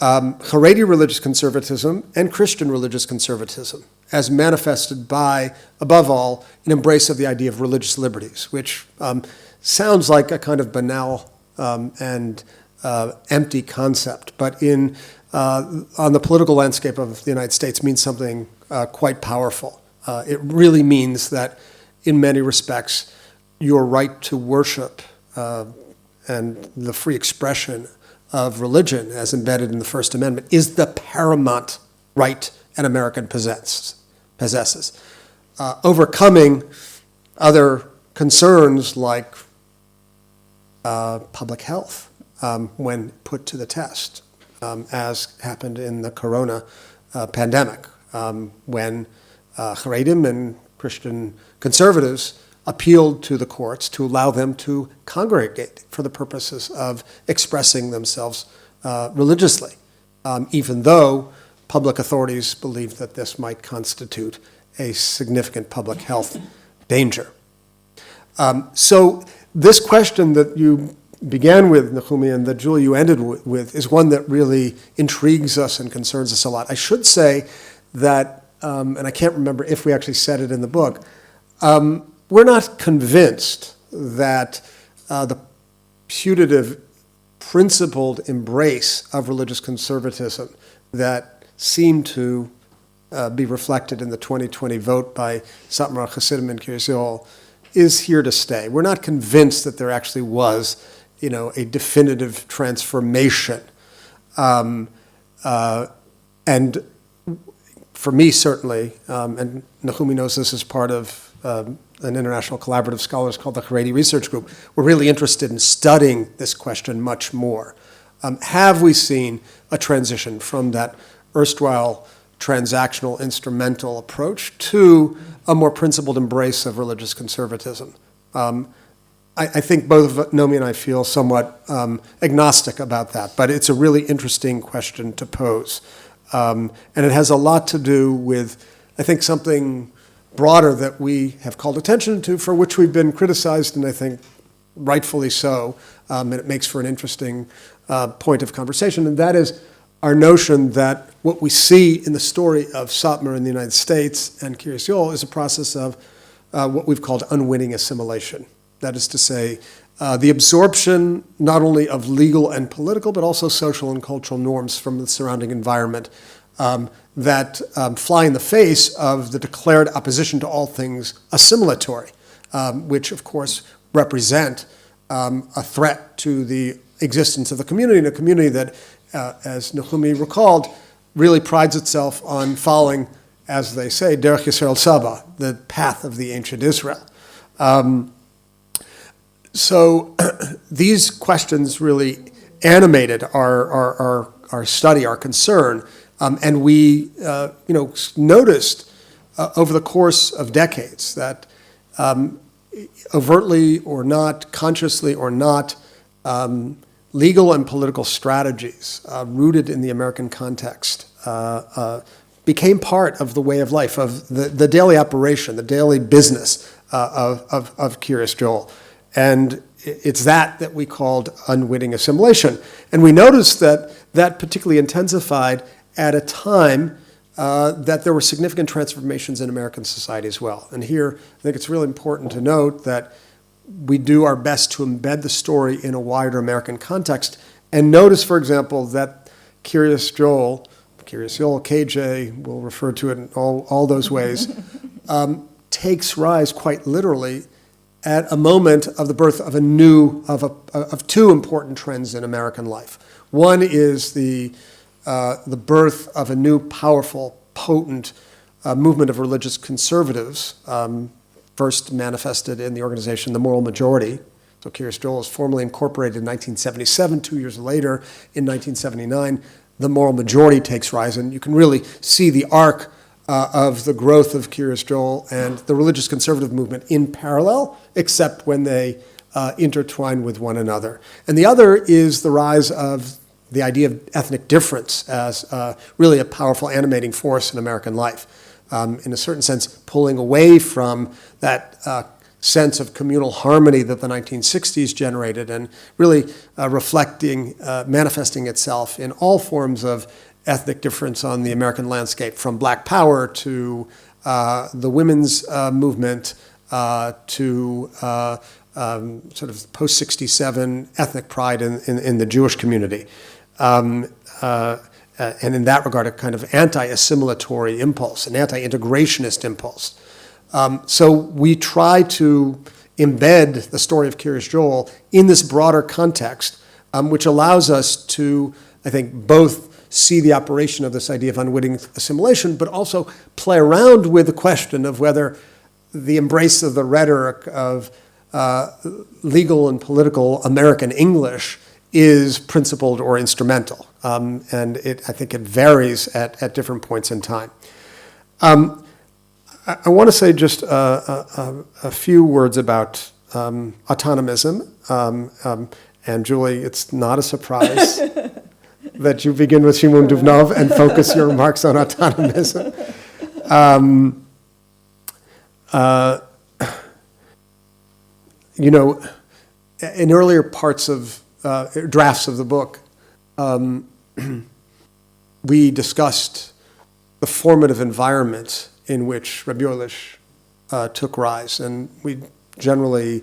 Speaker 3: Haredi religious conservatism and Christian religious conservatism, as manifested by, above all, an embrace of the idea of religious liberties, which sounds like a kind of banal and empty concept, but on the political landscape of the United States means something quite powerful. It really means that, in many respects, your right to worship and the free expression of religion, as embedded in the First Amendment, is the paramount right an American possesses. Overcoming other concerns like public health when put to the test, as happened in the corona pandemic, when Haredim and Christian conservatives appealed to the courts to allow them to congregate for the purposes of expressing themselves religiously, even though public authorities believed that this might constitute a significant public health danger. So this question that you began with, Nahumi, and that Julie you ended with, is one that really intrigues us and concerns us a lot. I should say that, and I can't remember if we actually said it in the book, we're not convinced that the putative, principled embrace of religious conservatism that seemed to be reflected in the 2020 vote by Satmar Hasidic and Kiryas Joel is here to stay. We're not convinced that there actually was, a definitive transformation. And for me, certainly, and Nahumi knows this as part of an international collaborative scholars called the Haredi Research Group, we're really interested in studying this question much more. Have we seen a transition from that erstwhile transactional, instrumental approach to a more principled embrace of religious conservatism? I think both Nomi and I feel somewhat agnostic about that, but it's a really interesting question to pose. And it has a lot to do with, I think, something broader that we have called attention to, for which we've been criticized, and I think rightfully so, and it makes for an interesting point of conversation, and that is our notion that what we see in the story of Satmar in the United States and Kiryas Joel is a process of what we've called unwitting assimilation. That is to say, the absorption not only of legal and political, but also social and cultural norms from the surrounding environment that fly in the face of the declared opposition to all things assimilatory, which of course represent a threat to the existence of the community, and a community that, as Nahumi recalled, really prides itself on following, as they say, Derech Yisrael Saba, the path of the ancient Israel. So these questions really animated our study, our concern, and we noticed over the course of decades that overtly or not, consciously or not, legal and political strategies rooted in the American context became part of the way of life, of the daily operation, the daily business of Kiryas Joel. And it's that we called unwitting assimilation. And we noticed that particularly intensified at a time that there were significant transformations in American society as well. And here, I think it's really important to note that we do our best to embed the story in a wider American context. And notice, for example, that Kiryas Joel, KJ, we'll refer to it in all those ways, takes rise quite literally at a moment of the birth of of two important trends in American life. One is the birth of a new, powerful, potent movement of religious conservatives, first manifested in the organization The Moral Majority. So Kiryas Joel is formally incorporated in 1977. 2 years later, in 1979, The Moral Majority takes rise, and you can really see the arc of the growth of Kiryas Joel and the religious conservative movement in parallel, except when they intertwine with one another. And the other is the rise of the idea of ethnic difference as really a powerful animating force in American life. In a certain sense, pulling away from that sense of communal harmony that the 1960s generated and really manifesting itself in all forms of ethnic difference on the American landscape, from Black Power to the women's movement to sort of post-67 ethnic pride in the Jewish community. And in that regard, a kind of anti-assimilatory impulse, an anti-integrationist impulse. So we try to embed the story of Kiryas Joel in this broader context, which allows us to, I think, both see the operation of this idea of unwitting assimilation, but also play around with the question of whether the embrace of the rhetoric of legal and political American English is principled or instrumental. And I think it varies at different points in time. I want to say just a few words about autonomism. And Julie, it's not a surprise that you begin with Shimon Duvnov and focus your remarks on autonomism. In earlier parts of drafts of the book, we discussed the formative environment in which Rabbi Elish took rise, and we generally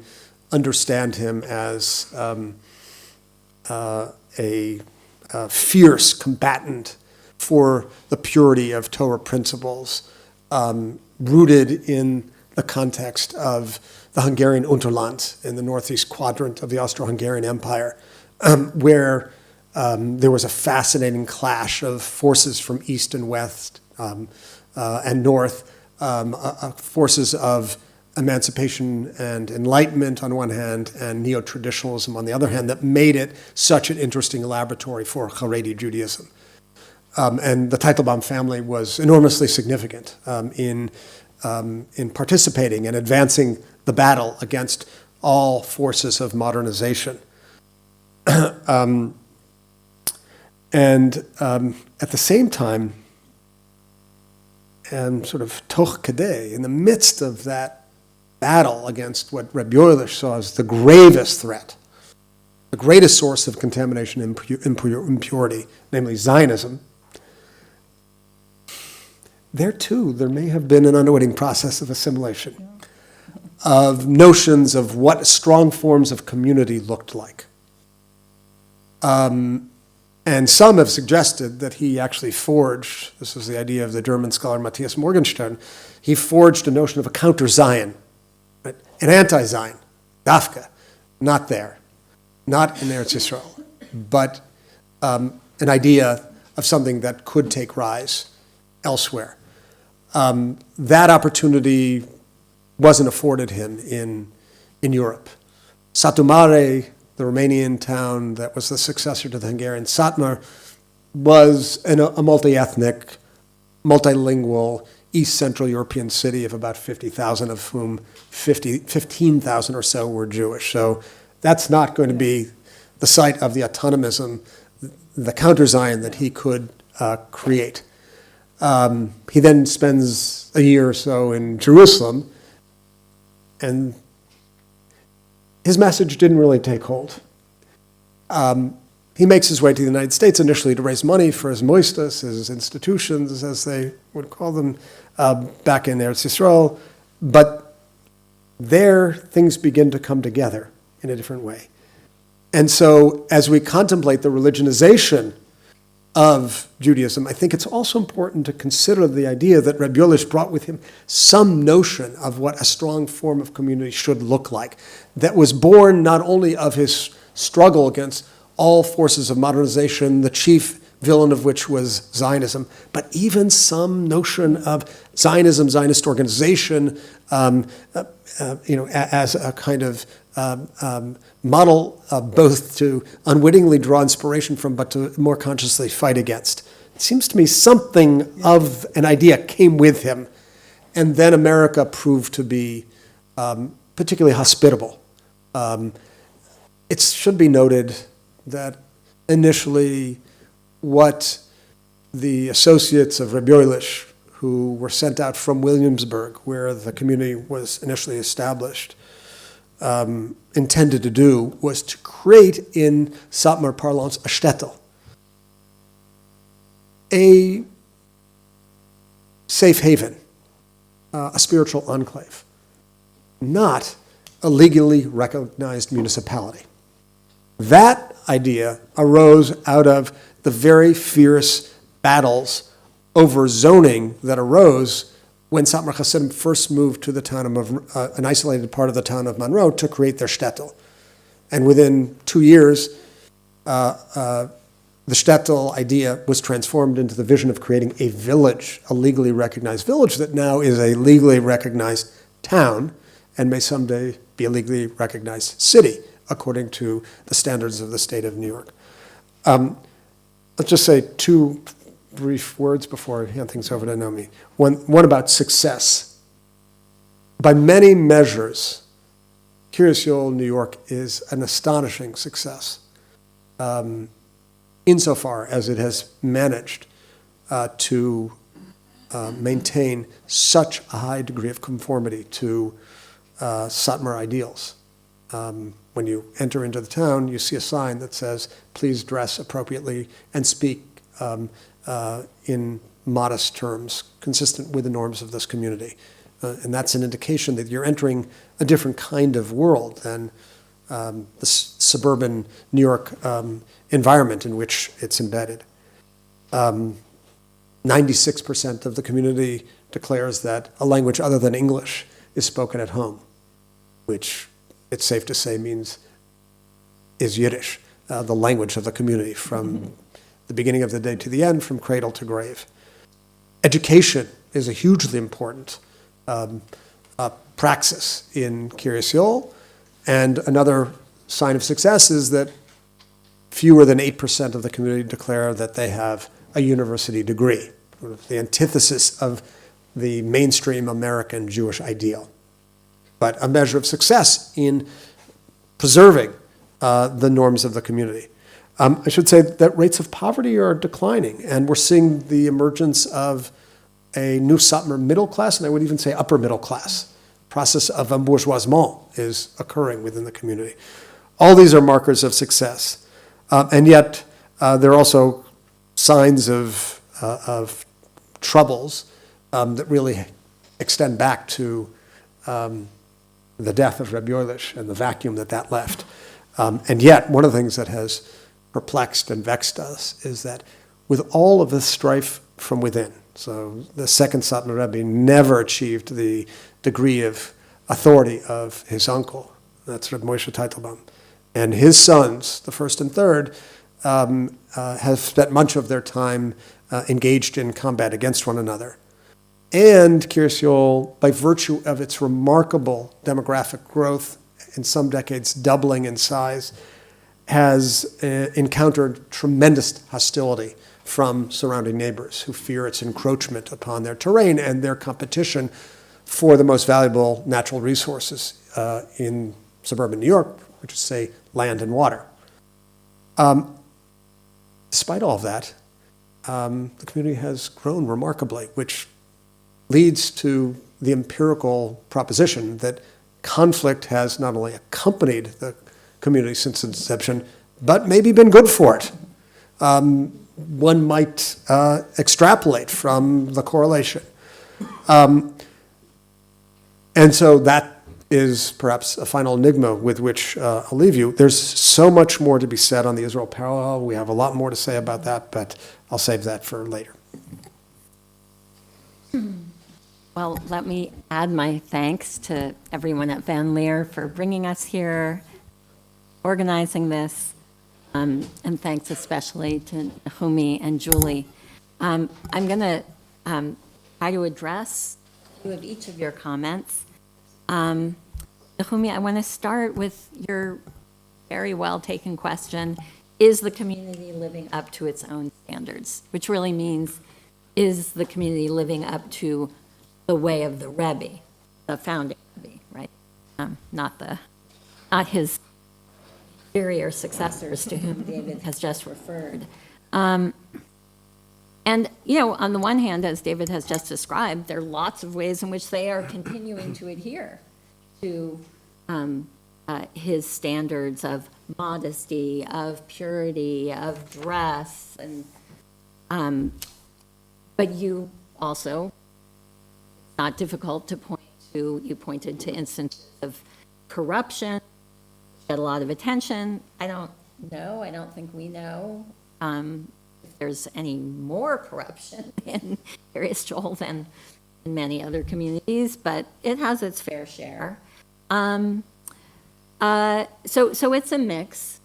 Speaker 3: understand him as a fierce combatant for the purity of Torah principles, rooted in the context of the Hungarian Unterland in the northeast quadrant of the Austro-Hungarian Empire, where there was a fascinating clash of forces from east and west and north, forces of emancipation and enlightenment on one hand, and neo-traditionalism on the other hand, that made it such an interesting laboratory for Haredi Judaism. And the Teitelbaum family was enormously significant in participating and advancing the battle against all forces of modernization. And at the same time, and sort of toch kadei, in the midst of that battle against what Rabbi Elish saw as the gravest threat, the greatest source of contamination and impurity, namely Zionism, there too, there may have been an unwitting process of assimilation, of notions of what strong forms of community looked like. And some have suggested that he actually forged, this was the idea of the German scholar Matthias Morgenstern, he forged a notion of a counter-Zion, right? An anti-Zion, dafka, not there, not in Eretz Yisrael, but an idea of something that could take rise elsewhere. That opportunity wasn't afforded him in Europe. Satmar, the Romanian town that was the successor to the Hungarian Satmar, was a multi-ethnic, multilingual, East Central European city of about 50,000, of whom 15,000 or so were Jewish. So that's not going to be the site of the autonomism, the counter-Zion that he could create. He then spends a year or so in Jerusalem, and his message didn't really take hold. He makes his way to the United States initially to raise money for his moistas, his institutions, as they would call them, back in Eretz Yisrael. But there, things begin to come together in a different way. And so, as we contemplate the religionization of Judaism, I think it's also important to consider the idea that Reb Yoelish brought with him some notion of what a strong form of community should look like, that was born not only of his struggle against all forces of modernization, the chief villain of which was Zionism, but even some notion of Zionism, Zionist organization, as a kind of model both to unwittingly draw inspiration from, but to more consciously fight against. It seems to me something of an idea came with him, and then America proved to be particularly hospitable. It should be noted that initially what the associates of Reb Yoelish, who were sent out from Williamsburg, where the community was initially established, intended to do was to create in Satmar parlance a Shtetl, a safe haven, a spiritual enclave, not a legally recognized municipality. That idea arose out of the very fierce battles over zoning that arose when Satmar Hasidim first moved to the town of an isolated part of the town of Monroe to create their shtetl. And within 2 years, the shtetl idea was transformed into the vision of creating a village, a legally recognized village that now is a legally recognized town and may someday be a legally recognized city, according to the standards of the state of New York. Let's just say two brief words before I hand things over to Naomi. One about success. By many measures, Kiryas Joel, New York is an astonishing success, insofar as it has managed to maintain such a high degree of conformity to Satmar ideals. When you enter into the town, you see a sign that says, please dress appropriately and speak in modest terms, consistent with the norms of this community. And that's an indication that you're entering a different kind of world than the suburban New York environment in which it's embedded. 96% of the community declares that a language other than English is spoken at home, which it's safe to say is Yiddish, the language of the community from the beginning of the day to the end, from cradle to grave. Education is a hugely important praxis in Kiryas Joel, and another sign of success is that fewer than 8% of the community declare that they have a university degree, the antithesis of the mainstream American Jewish ideal, but a measure of success in preserving the norms of the community. I should say that rates of poverty are declining, and we're seeing the emergence of a new Satmar middle class, and I would even say upper middle class. Process of embourgeoisement is occurring within the community. All these are markers of success, and yet there are also signs of troubles that really extend back to the death of Reb Yoelish and the vacuum that left. And yet, one of the things that has perplexed and vexed us is that with all of this strife from within, so the second Satmar Rebbe never achieved the degree of authority of his uncle, that's Reb Moshe Teitelbaum, and his sons, the first and third, have spent much of their time engaged in combat against one another. And Kiryas Joel, by virtue of its remarkable demographic growth, in some decades doubling in size, has encountered tremendous hostility from surrounding neighbors who fear its encroachment upon their terrain and their competition for the most valuable natural resources in suburban New York, which is, say, land and water. Despite all of that, the community has grown remarkably, which leads to the empirical proposition that conflict has not only accompanied the community since its inception, but maybe been good for it. One might extrapolate from the correlation. And so that is perhaps a final enigma with which I'll leave you. There's so much more to be said on the Israel parallel. We have a lot more to say about that, but I'll save that for later.
Speaker 5: Well, let me add my thanks to everyone at Van Leer for bringing us here, organizing this, and thanks especially to Naomi and Julie. I'm going to try to address two of each of your comments. Naomi, I want to start with your very well-taken question, is the community living up to its own standards? Which really means, is the community living up to the way of the Rebbe, the founding Rebbe, right? Not his inferior successors to whom David has just referred. And, on the one hand, as David has just described, there are lots of ways in which they are continuing to adhere to his standards of modesty, of purity, of dress, and but you also, not difficult to point to, you pointed to instances of corruption, get a lot of attention. I don't think we know if there's any more corruption in Kiryas Joel than in many other communities, but it has its fair share. So it's a mix,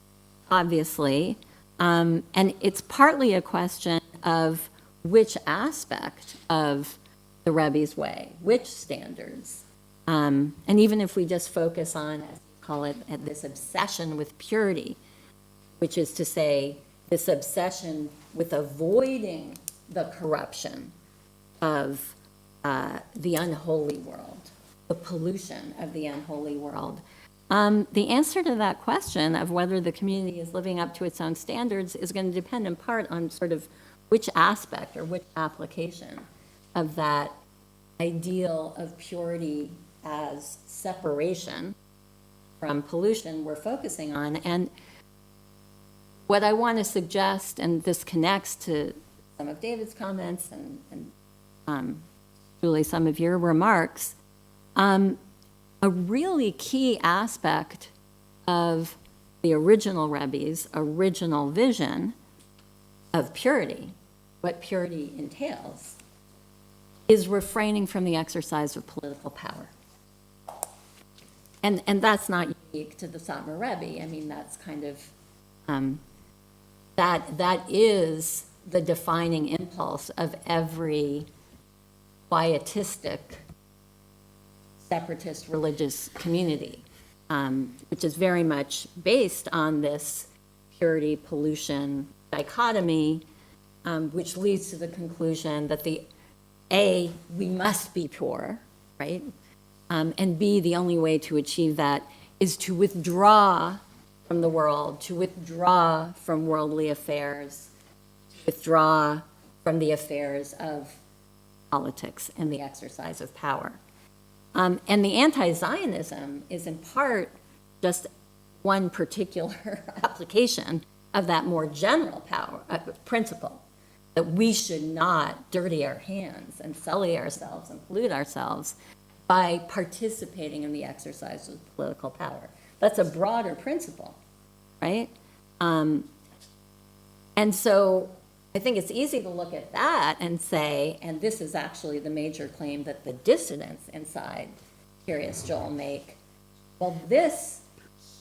Speaker 5: obviously, and it's partly a question of which aspect of the Rebbe's way, which standards. And even if we just focus on, as you call it, this obsession with purity, which is to say, this obsession with avoiding the corruption of the unholy world, the pollution of the unholy world. The answer to that question of whether the community is living up to its own standards is going to depend in part on sort of which aspect or which application of that ideal of purity as separation from pollution we're focusing on. And what I want to suggest, and this connects to some of David's comments and Julie, some of your remarks, a really key aspect of the original Rebbe's original vision of purity, what purity entails, is refraining from the exercise of political power. And that's not unique to the Satmar Rebbe. I mean, that's kind of, that is the defining impulse of every pietistic, separatist religious community, which is very much based on this purity-pollution dichotomy, which leads to the conclusion that we must be pure, right? And B, the only way to achieve that is to withdraw from the world, to withdraw from worldly affairs, to withdraw from the affairs of politics and the exercise of power. And the anti-Zionism is in part just one particular application of that more general power principle, that we should not dirty our hands and sully ourselves and pollute ourselves by participating in the exercise of political power. That's a broader principle, right? And so I think it's easy to look at that and say, and this is actually the major claim that the dissidents inside Kiryas Joel make, well, this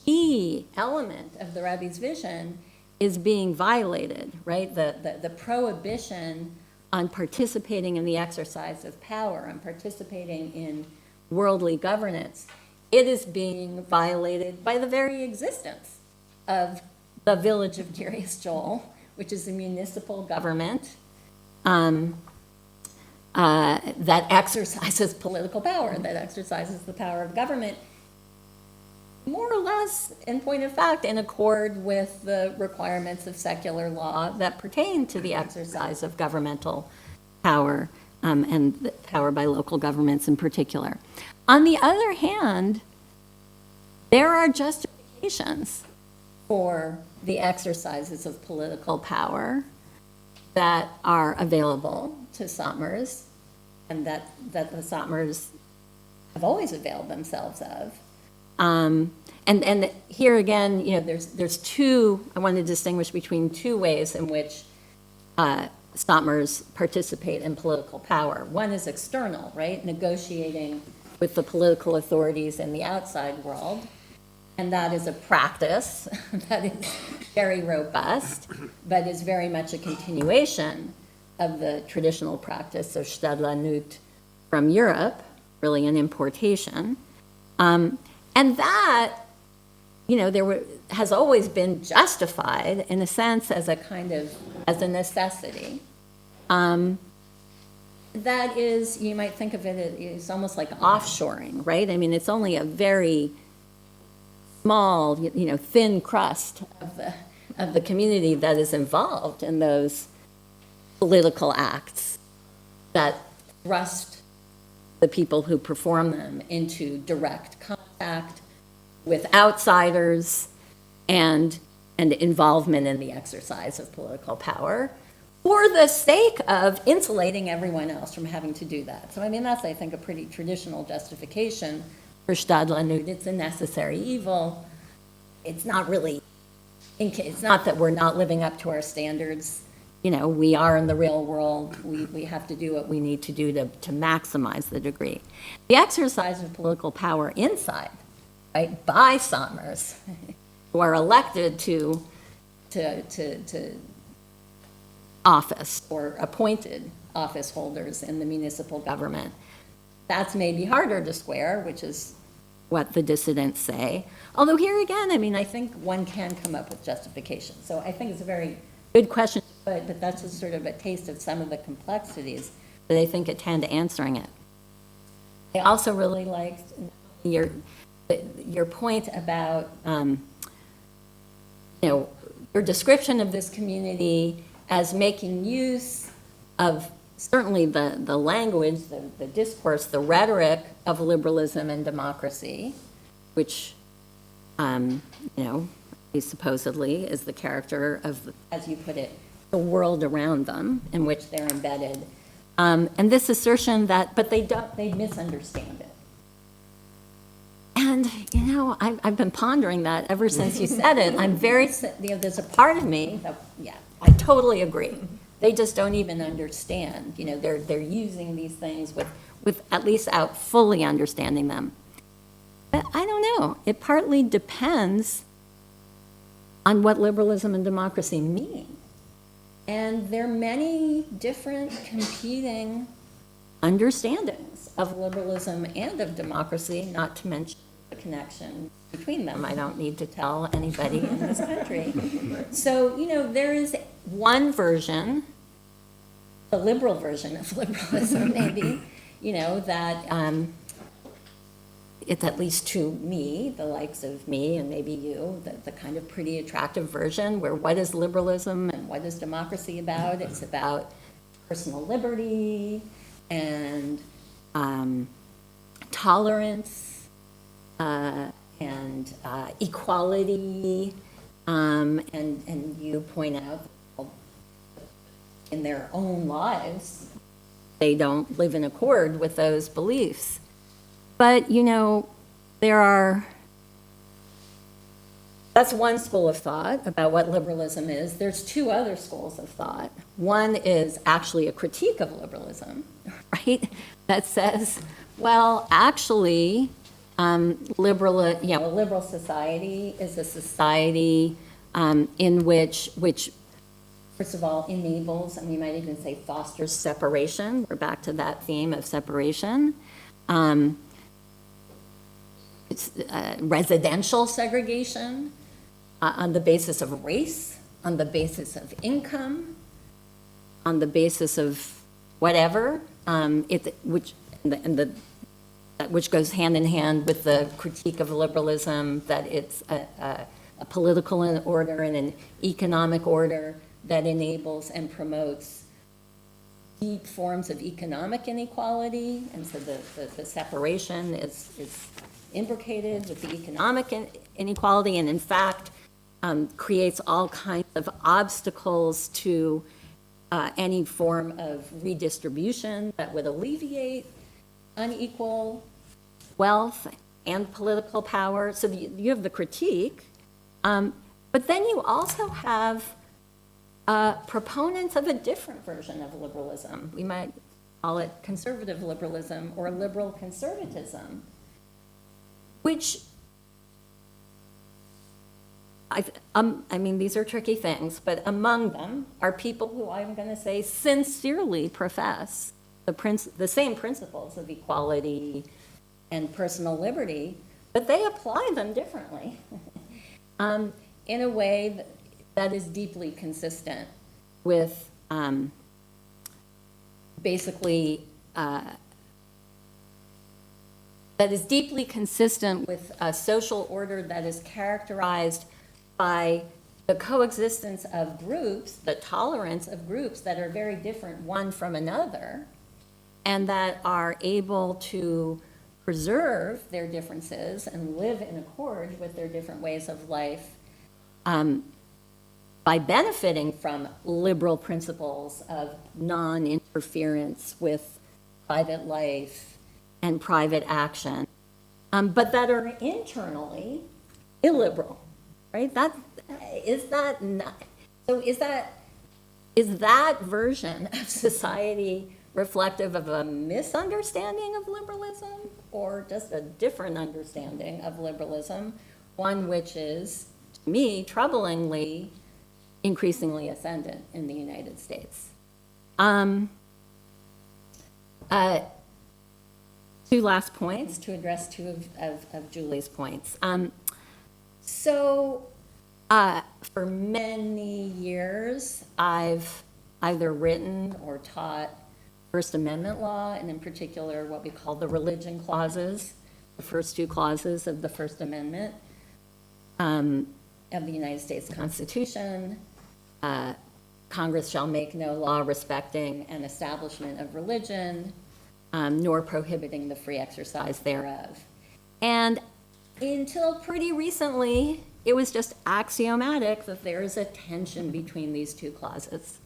Speaker 5: key element of the Rebbe's vision is being violated, right? The prohibition on participating in the exercise of power, on participating in worldly governance, it is being violated by the very existence of the village of Kiryas Joel, which is a municipal government that exercises political power, that exercises the power of government, more or less, in point of fact, in accord with the requirements of secular law that pertain to the exercise of governmental power and power by local governments in particular. On the other hand, there are justifications for the exercises of political power that are available to Satmars and that the Satmars have always availed themselves of. And here again, there's two, I want to distinguish between two ways in which Satmars participate in political power. One is external, right? Negotiating with the political authorities in the outside world. And that is a practice that is very robust, but is very much a continuation of the traditional practice of Shtetlanut from Europe, really an importation. And that, has always been justified in a sense as a necessity. That is, you might think of it as almost like offshoring, right? I mean, it's only a very small, thin crust of the community that is involved in those political acts that thrust the people who perform them into direct contact with outsiders and involvement in the exercise of political power for the sake of insulating everyone else from having to do that. So, I mean, that's, I think, a pretty traditional justification for Shtetlanut. It's a necessary evil. It's not really, it's not that we're not living up to our standards. We are in the real world. We have to do what we need to do to maximize the degree. The exercise of political power inside, right, by Satmars, who are elected to office or appointed office holders in the municipal government. That's maybe harder to square, which is what the dissidents say. Although here again, I mean, I think one can come up with justification. So I think it's a very good question, but that's just sort of a taste of some of the complexities that I think attend to answering it. I also really liked your point about, your description of this community as making use of certainly the language, the discourse, the rhetoric of liberalism and democracy, which, supposedly is the character of, as you put it, the world around them in which they're embedded. And this assertion that, but they misunderstand it. And, I've been pondering that ever since you said it. I'm very, there's a part of me that, yeah, I totally agree. They just don't even understand. They're using these things with at least out fully understanding them. But I don't know. It partly depends on what liberalism and democracy mean. And there are many different competing understandings of liberalism and of democracy, not to mention the connection between them. I don't need to tell anybody in this country. So, there is one version, the liberal version of liberalism, maybe, that it's at least to me, the likes of me and maybe you, the kind of pretty attractive version where what is liberalism and what is democracy about? It's about personal liberty and tolerance and equality, and you point out in their own lives they don't live in accord with those beliefs. But, that's one school of thought about what liberalism is. There's two other schools of thought. One is actually a critique of liberalism, right? That says, well, actually, a liberal society is a society in which, first of all, enables, and we might even say fosters separation. We're back to that theme of separation. It's residential segregation on the basis of race, on the basis of income, on the basis of whatever, which goes hand in hand with the critique of liberalism, that it's a political order and an economic order that enables and promotes deep forms of economic inequality, and so the separation is imbricated with the economic inequality, and in fact creates all kinds of obstacles to any form of redistribution that would alleviate unequal wealth and political power. So you have the critique, but then you also have proponents of a different version of liberalism. We might call it conservative liberalism or liberal conservatism, which, I mean, these are tricky things, but among them are people who I'm going to say sincerely profess the same principles of equality and personal liberty, but they apply them differently in a way that is deeply consistent with basically, that is deeply consistent with a social order that is characterized by the coexistence of groups, the tolerance of groups that are very different one from another, and that are able to preserve their differences and live in accord with their different ways of life by benefiting from liberal principles of non-interference with private life and private action, but that are internally illiberal, right? Is that version of society reflective of a misunderstanding of liberalism, or just a different understanding of liberalism, one which is, to me, troublingly, increasingly ascendant in the United States? Two last points to address two of Julie's points. For many years, I've either written or taught First Amendment law, and in particular what we call the religion clauses, the first two clauses of the First Amendment of the United States Constitution. Congress shall make no law respecting an establishment of religion, nor prohibiting the free exercise thereof. And until pretty recently, it was just axiomatic that there is a tension between these two clauses.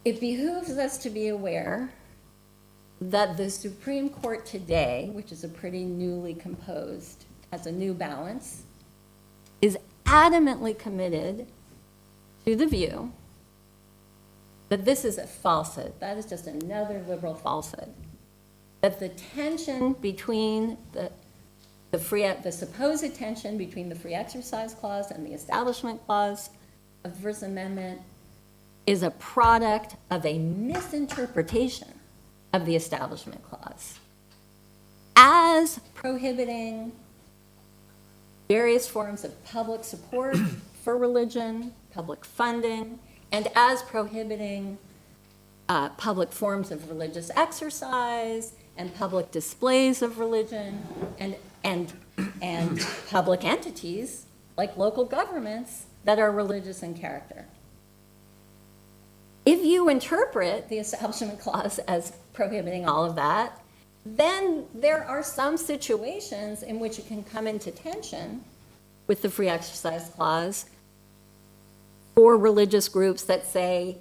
Speaker 5: It behooves us to be aware that the Supreme Court today, which is a pretty newly composed, has a new balance, is adamantly committed to the view that this is a falsehood. That is just another liberal falsehood. That the tension between the supposed tension between the Free Exercise Clause and the Establishment Clause of the First Amendment is a product of a misinterpretation of the Establishment Clause as prohibiting various forms of public support for religion, public funding, and as prohibiting public forms of religious exercise and public displays of religion and public entities like local governments that are religious in character. If you interpret the Establishment Clause as prohibiting all of that, then there are some situations in which it can come into tension with the Free Exercise Clause for religious groups that say,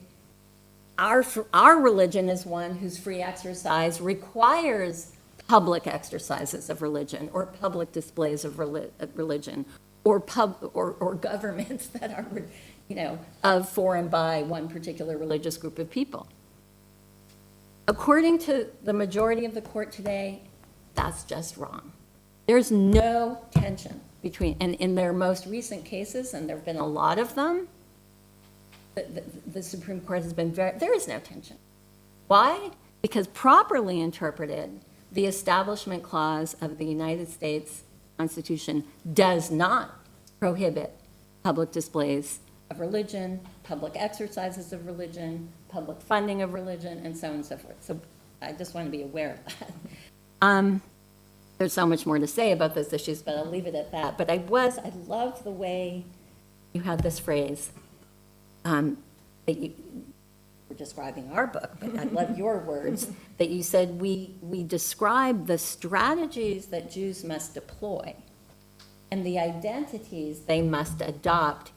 Speaker 5: our religion is one whose free exercise requires public exercises of religion or public displays of religion or governments that are, of, for, and by one particular religious group of people. According to the majority of the court today, that's just wrong. There's no tension between, and in their most recent cases, and there have been a lot of them, the Supreme Court has been there is no tension. Why? Because properly interpreted, the Establishment Clause of the United States Constitution does not prohibit public displays of religion, public exercises of religion, public funding of religion, and so on and so forth. So I just want to be aware of that. There's so much more to say about those issues, but I'll leave it at that. But I love the way you had this phrase that you were describing our book, but I love your words, that you said we describe the strategies that Jews must deploy and the identities they must adopt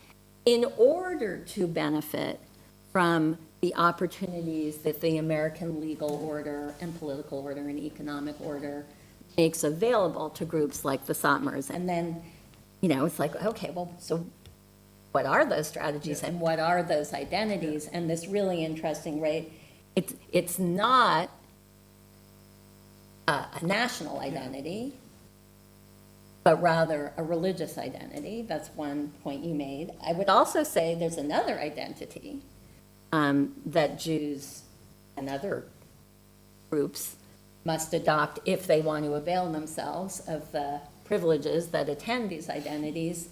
Speaker 5: in order to benefit from the opportunities that the American legal order and political order and economic order makes available to groups like the Satmars. And then, it's like, okay, well, so what are those strategies and what are those identities? And this really interesting, right? It's not a national identity, but rather a religious identity. That's one point you made. I would also say there's another identity that Jews and other groups must adopt if they want to avail themselves of the privileges that attend these identities,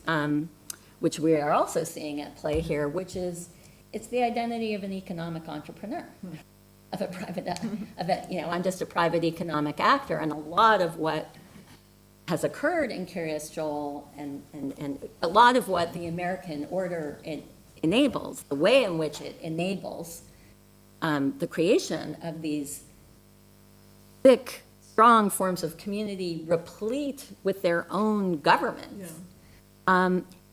Speaker 5: which we are also seeing at play here, which is, it's the identity of an economic entrepreneur, of a private, I'm just a private economic actor, and a lot of what has occurred in Kiryas Joel and a lot of what the American order enables, the way in which it enables the creation of these thick, strong forms of community replete with their own governments,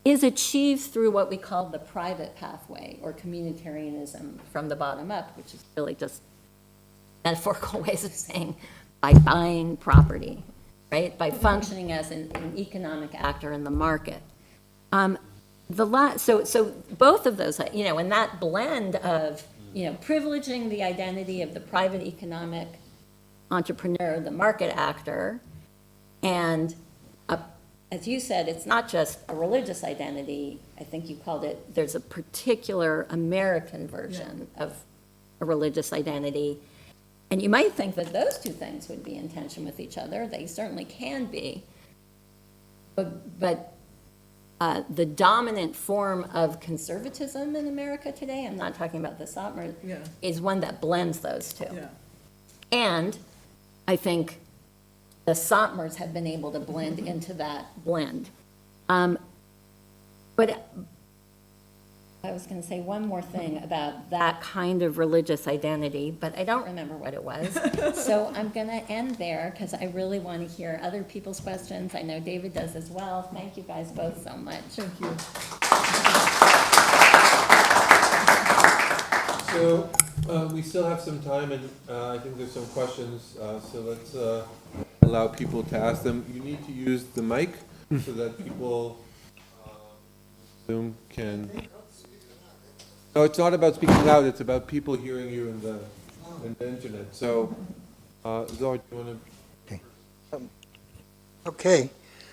Speaker 5: is achieved through what we call the private pathway, or communitarianism from the bottom up, which is really just metaphorical ways of saying by buying property, right? By functioning as an economic actor in the market. So both of those, and that blend of, privileging the identity of the private economic entrepreneur, the market actor, and as you said, it's not just a religious identity. I think you called it, there's a particular American version of a religious identity. And you might think that those two things would be in tension with each other. They certainly can be. But the dominant form of conservatism in America today, I'm not talking about the Satmars, is one that blends those two. And I think the Satmars have been able to blend into that blend. But I was going to say one more thing about that kind of religious identity, but I don't remember what it was. So I'm going to end there because I really want to hear other people's questions. I know David does as well. Thank you guys both so much.
Speaker 4: Thank you.
Speaker 1: So we still have some time, and I think there's some questions, so let's allow people to ask them. You need to use the mic so that people Zoom can... No, it's not about speaking loud, it's about people hearing you in the internet. So, Zohar, do you want to...
Speaker 6: Okay.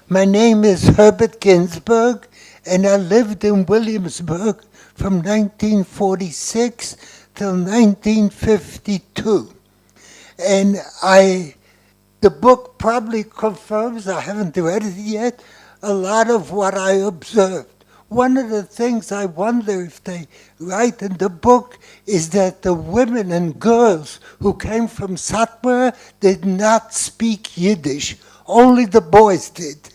Speaker 6: My name is Herbert Ginsberg, and I lived in Williamsburg from 1946 till 1952. And the book probably confirms, I haven't read it yet, a lot of what I observed. One of the things I wonder if they write in the book is that the women and girls who came from Satmar did not speak Yiddish. Only the boys did.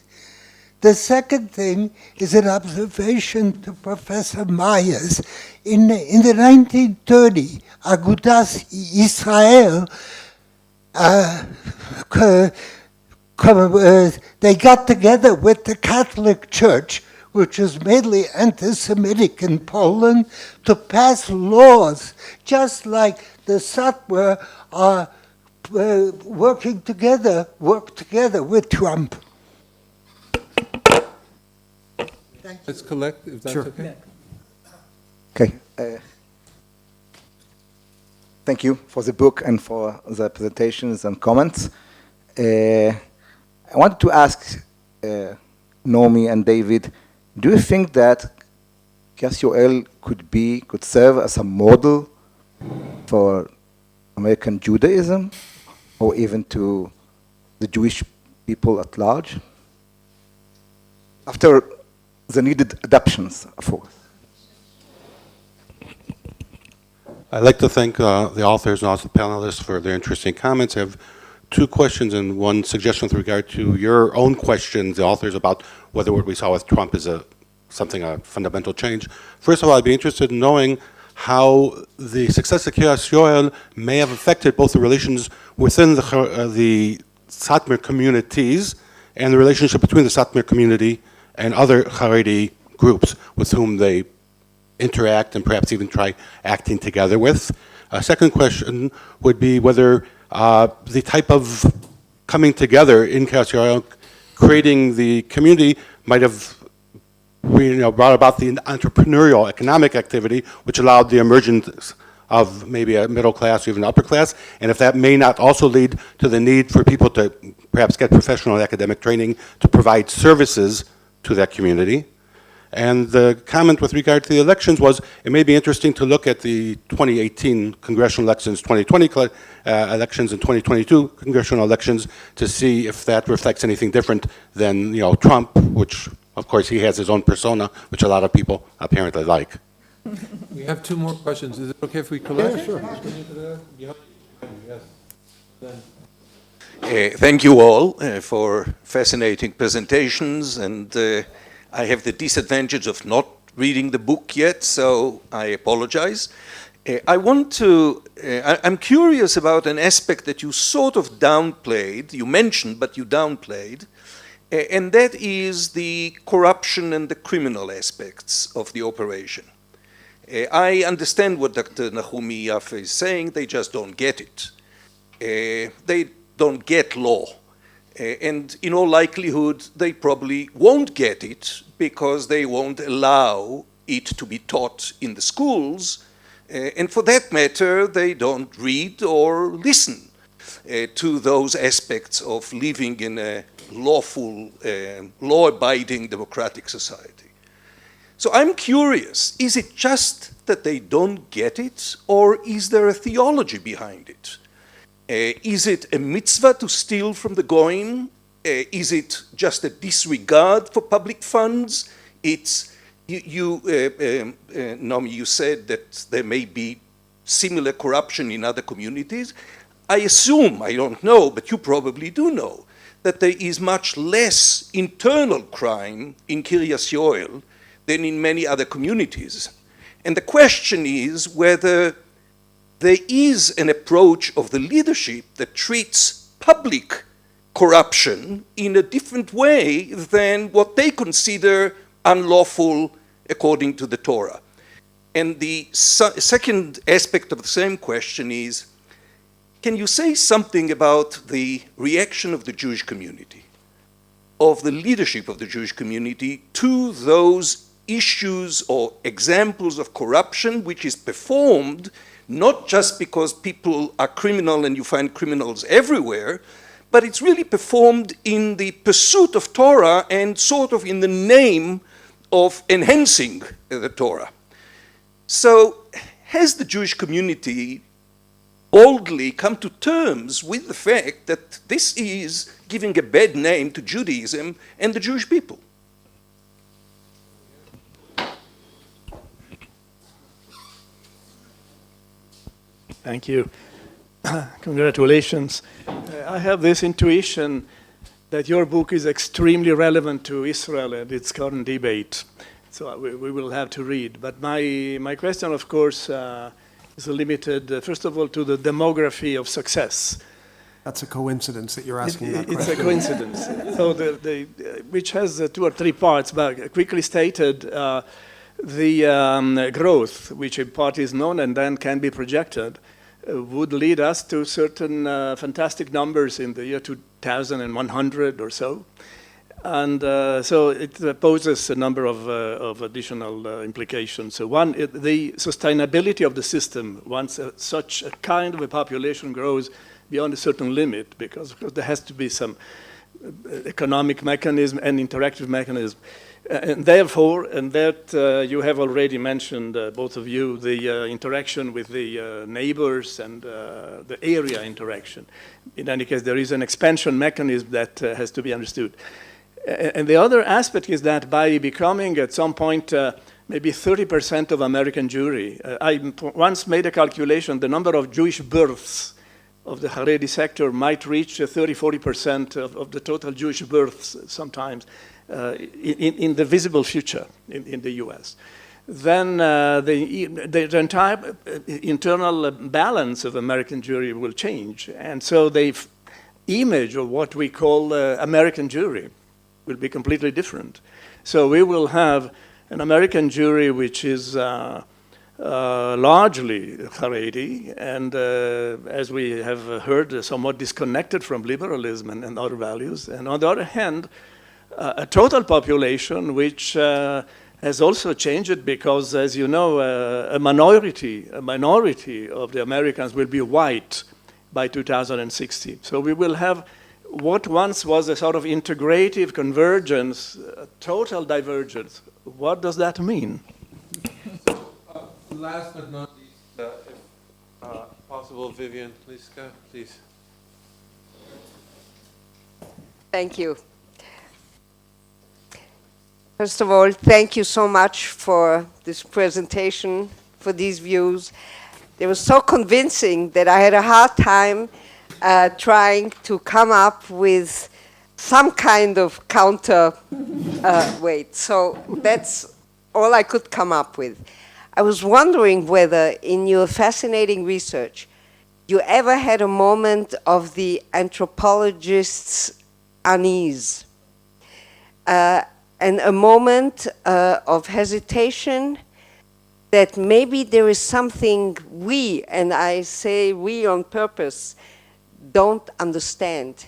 Speaker 6: The second thing is an observation to Professor Myers. In the 1930, Agudas Israel, they got together with the Catholic Church, which is mainly anti-Semitic in Poland, to pass laws, just like the Satmar are work together with Trump.
Speaker 1: Let's collect, if that's
Speaker 3: Sure.
Speaker 1: okay.
Speaker 7: Okay. Thank you for the book and for the presentations and comments. I wanted to ask Naomi and David, do you think that Kiryas Joel could serve as a model for American Judaism, or even to the Jewish people at large, after the needed adaptations, of course?
Speaker 8: I'd like to thank the authors and also the panelists for their interesting comments. I have two questions and one suggestion with regard to your own questions, the authors, about whether what we saw with Trump is a fundamental change. First of all, I'd be interested in knowing how the success of Kiryas Joel may have affected both the relations within the Satmar communities and the relationship between the Satmar community and other Haredi groups with whom they interact and perhaps even try acting together with. A second question would be whether the type of coming together in Kiryas Joel, creating the community, might have we brought about the entrepreneurial economic activity, which allowed the emergence of maybe a middle class or even upper class, and if that may not also lead to the need for people to perhaps get professional and academic training to provide services to that community. And the comment with regard to the elections was, it may be interesting to look at the 2018 congressional elections, 2020 elections, and 2022 congressional elections to see if that reflects anything different than, Trump, which, of course, he has his own persona, which a lot of people apparently like.
Speaker 1: We have two more questions. Is it okay if we collect?
Speaker 3: Yeah, sure.
Speaker 9: Thank you all for fascinating presentations, and I have the disadvantage of not reading the book yet, so I apologize. I'm curious about an aspect that you sort of downplayed, you mentioned, but you downplayed, and that is the corruption and the criminal aspects of the operation. I understand what Dr. Nahumi Yaffe is saying, they just don't get it. They don't get law. And in all likelihood, they probably won't get it because they won't allow it to be taught in the schools. And for that matter, they don't read or listen to those aspects of living in a lawful, law-abiding democratic society. So I'm curious, is it just that they don't get it, or is there a theology behind it? Is it a mitzvah to steal from the goyim? Is it just a disregard for public funds? Naomi, you said that there may be similar corruption in other communities. I assume, I don't know, but you probably do know, that there is much less internal crime in Kiryas Joel than in many other communities. And the question is whether there is an approach of the leadership that treats public corruption in a different way than what they consider unlawful according to the Torah. And the second aspect of the same question is, can you say something about the reaction of the Jewish community, of the leadership of the Jewish community to those issues or examples of corruption which is performed not just because people are criminal and you find criminals everywhere, but it's really performed in the pursuit of Torah and sort of in the name of enhancing the Torah. So has the Jewish community boldly come to terms with the fact that this is giving a bad name to Judaism and the Jewish people?
Speaker 10: Thank you. Congratulations. I have this intuition that your book is extremely relevant to Israel and its current debate. So we will have to read. But my question, of course, is limited, first of all, to the demography of success.
Speaker 3: That's a coincidence that you're asking that question.
Speaker 10: It's a coincidence. So which has 2 or 3 parts, but quickly stated, the growth, which in part is known and then can be projected, would lead us to certain fantastic numbers in the year 2100 or so. And so it poses a number of additional implications. So one, the sustainability of the system, once such a kind of a population grows beyond a certain limit, because there has to be some economic mechanism and interactive mechanism. And therefore, and that you have already mentioned, both of you, the interaction with the neighbors and the area interaction. In any case, there is an expansion mechanism that has to be understood. And the other aspect is that by becoming, at some point, maybe 30% of American Jewry, I once made a calculation, the number of Jewish births of the Haredi sector might reach 30-40% of the total Jewish births sometimes. In the visible future in the U.S. Then the entire internal balance of American Jewry will change. And so the image of what we call American Jewry will be completely different. So we will have an American Jewry which is largely Haredi and, as we have heard, somewhat disconnected from liberalism and other values. And on the other hand, a total population which has also changed because, as you know, a minority of the Americans will be white by 2060. So we will have what once was a sort of integrative convergence, total divergence. What does that mean?
Speaker 1: Last but not least, if possible, Vivian Liska, please.
Speaker 11: Thank you. First of all, thank you so much for this presentation, for these views. They were so convincing that I had a hard time trying to come up with some kind of counter weight. So that's all I could come up with. I was wondering whether in your fascinating research, you ever had a moment of the anthropologist's unease, and a moment of hesitation that maybe there is something we, and I say we on purpose, don't understand.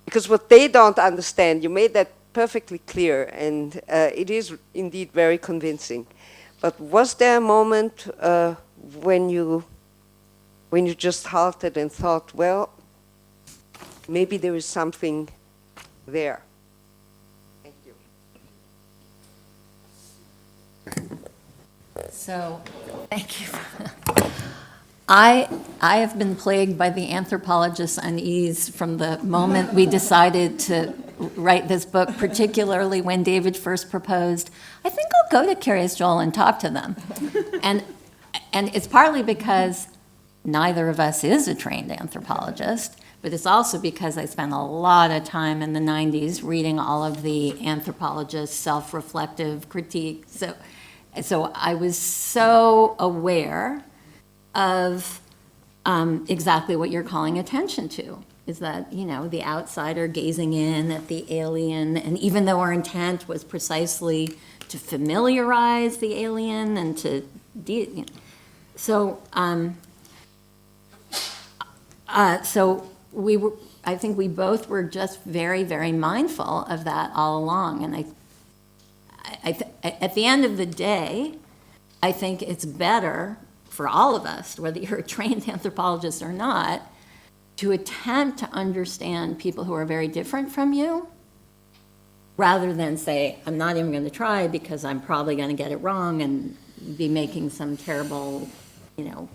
Speaker 11: Because what they don't understand, you made that perfectly clear, and it is indeed very convincing. But was there a moment when you just halted and thought, well, maybe there is something there? Thank you.
Speaker 5: So, thank you. I have been plagued by the anthropologist's unease from the moment we decided to write this book, particularly when David first proposed, I think I'll go to Kiryas Joel and talk to them. And it's partly because neither of us is a trained anthropologist, but it's also because I spent a lot of time in the 90s reading all of the anthropologists' self-reflective critique. So I was so aware of exactly what you're calling attention to, is that, you know, the outsider gazing in at the alien, and even though our intent was precisely to familiarize the alien and to, so we were, I think we both were just very, very mindful of that all along, and at the end of the day, I think it's better for all of us, whether you're a trained anthropologist or not, to attempt to understand people who are very different from you, rather than say, I'm not even going to try because I'm probably going to get it wrong and be making some terrible, you know,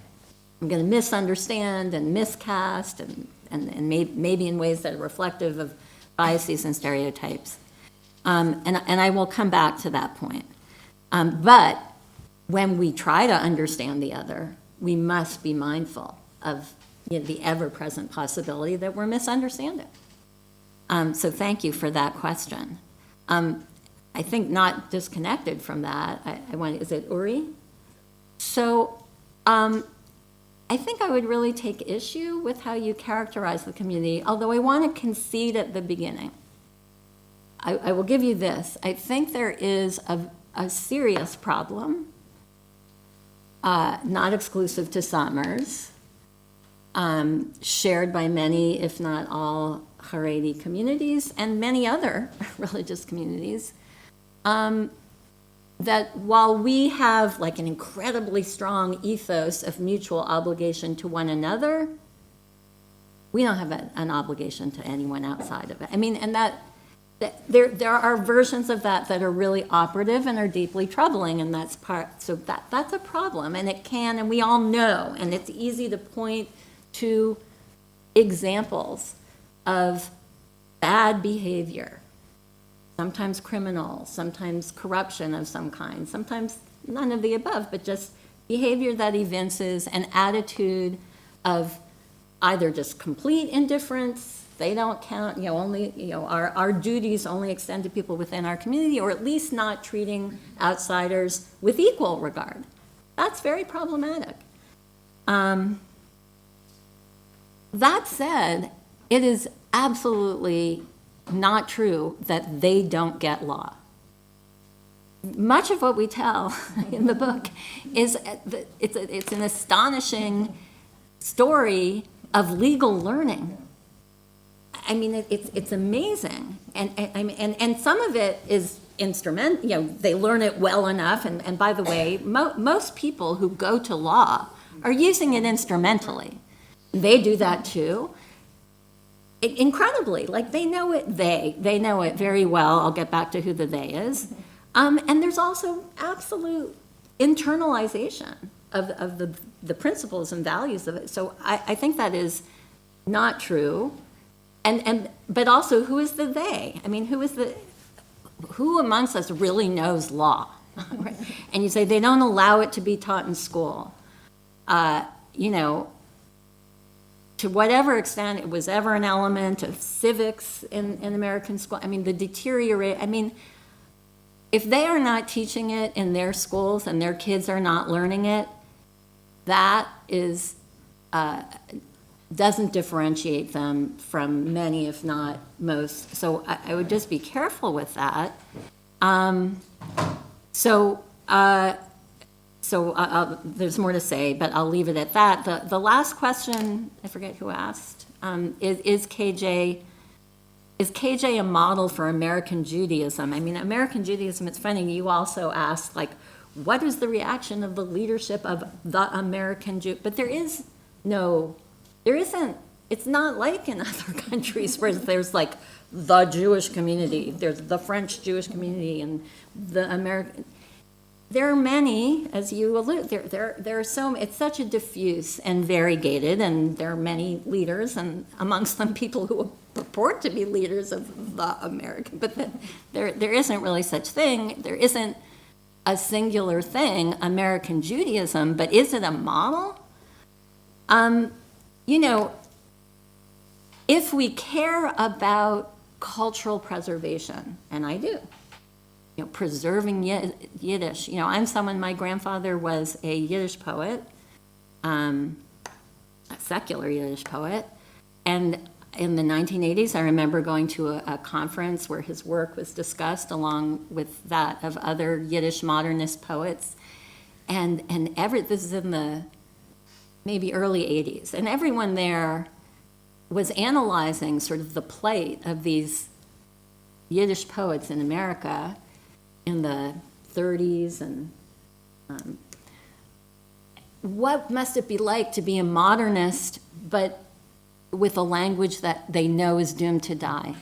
Speaker 5: I'm going to misunderstand and miscast and maybe in ways that are reflective of biases and stereotypes. And I will come back to that point. But when we try to understand the other, we must be mindful of, you know, the ever-present possibility that we're misunderstanding. So thank you for that question. I think not disconnected from that, I want, is it Uri? So I think I would really take issue with how you characterize the community, although I want to concede at the beginning. I will give you this. I think there is a serious problem, not exclusive to Satmars, shared by many, if not all, Haredi communities and many other religious communities, that while we have like an incredibly strong ethos of mutual obligation to one another, we don't have an obligation to anyone outside of it. I mean, and that there are versions of that are really operative and are deeply troubling, and that's that's a problem, and it can, and we all know, and it's easy to point to examples of bad behavior, sometimes criminal, sometimes corruption of some kind, sometimes none of the above, but just behavior that evinces an attitude of either just complete indifference, they don't count, you know, only, you know, our duties only extend to people within our community, or at least not treating outsiders with equal regard. That's very problematic. That said, it is absolutely not true that they don't get law. Much of what we tell in the book is, it's an astonishing story of legal learning. I mean, it's amazing. And some of it is they learn it well enough. And by the way, most people who go to law are using it instrumentally. They do that too. Incredibly, like they know it, they know it very well. I'll get back to who the they is. And there's also absolute internalization of the principles and values of it. So I think that is not true. But also, who is the they? I mean, who amongst us really knows law? Right? And you say they don't allow it to be taught in school. To whatever extent it was ever an element of civics in American school, I mean, if they are not teaching it in their schools and their kids are not learning it, that is, doesn't differentiate them from many, if not most. So I would just be careful with that. There's more to say, but I'll leave it at that. The last question, I forget who asked, is KJ a model for American Judaism? I mean, American Judaism, it's funny, you also asked, like, what is the reaction of the leadership of the American Jew? But there isn't, it's not like in other countries where there's like the Jewish community, there's the French Jewish community and the American. There are many, as you allude, there are so, it's such a diffuse and variegated, and there are many leaders, and amongst them people who purport to be leaders of the American, but there isn't really such thing. There isn't a singular thing, American Judaism, but is it a model? If we care about cultural preservation, and I do, preserving Yiddish. I'm someone, my grandfather was a Yiddish poet, a secular Yiddish poet, and in the 1980s, I remember going to a conference where his work was discussed along with that of other Yiddish modernist poets, and this is in the maybe early 80s, and everyone there was analyzing sort of the plight of these Yiddish poets in America in the 30s, and what must it be like to be a modernist, but with a language that they know is doomed to die?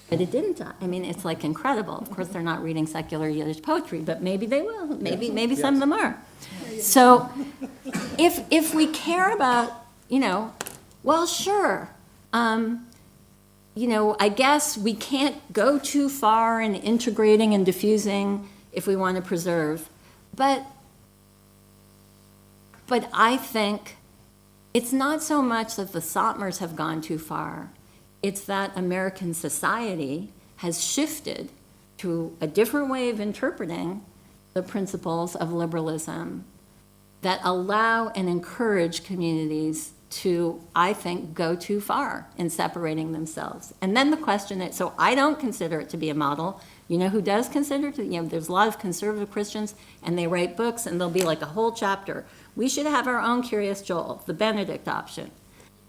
Speaker 5: But it didn't die. I mean, it's like incredible. Of course, they're not reading secular Yiddish poetry, but maybe they will. Maybe some of them are. So if we care about, well, sure. I guess we can't go too far in integrating and diffusing if we want to preserve. But I think it's not so much that the Satmars have gone too far. It's that American society has shifted to a different way of interpreting the principles of liberalism that allow and encourage communities to, I think, go too far in separating themselves. And then the question is, so I don't consider it to be a model. You know who does consider it? There's a lot of conservative Christians, and they write books, and there'll be like a whole chapter. We should have our own Kiryas Joel, the Benedict option,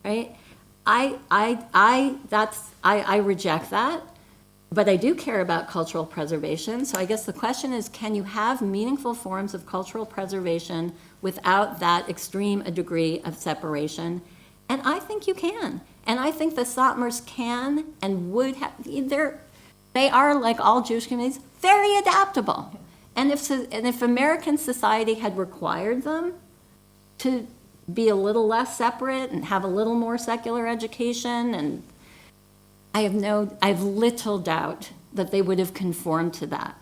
Speaker 5: right? I reject that, but I do care about cultural preservation. So I guess the question is, can you have meaningful forms of cultural preservation without that extreme a degree of separation? And I think you can. And I think the Satmars can and would have, they are, like all Jewish communities, very adaptable. And if American society had required them to be a little less separate and have a little more secular education, and I have little doubt that they would have conformed to that.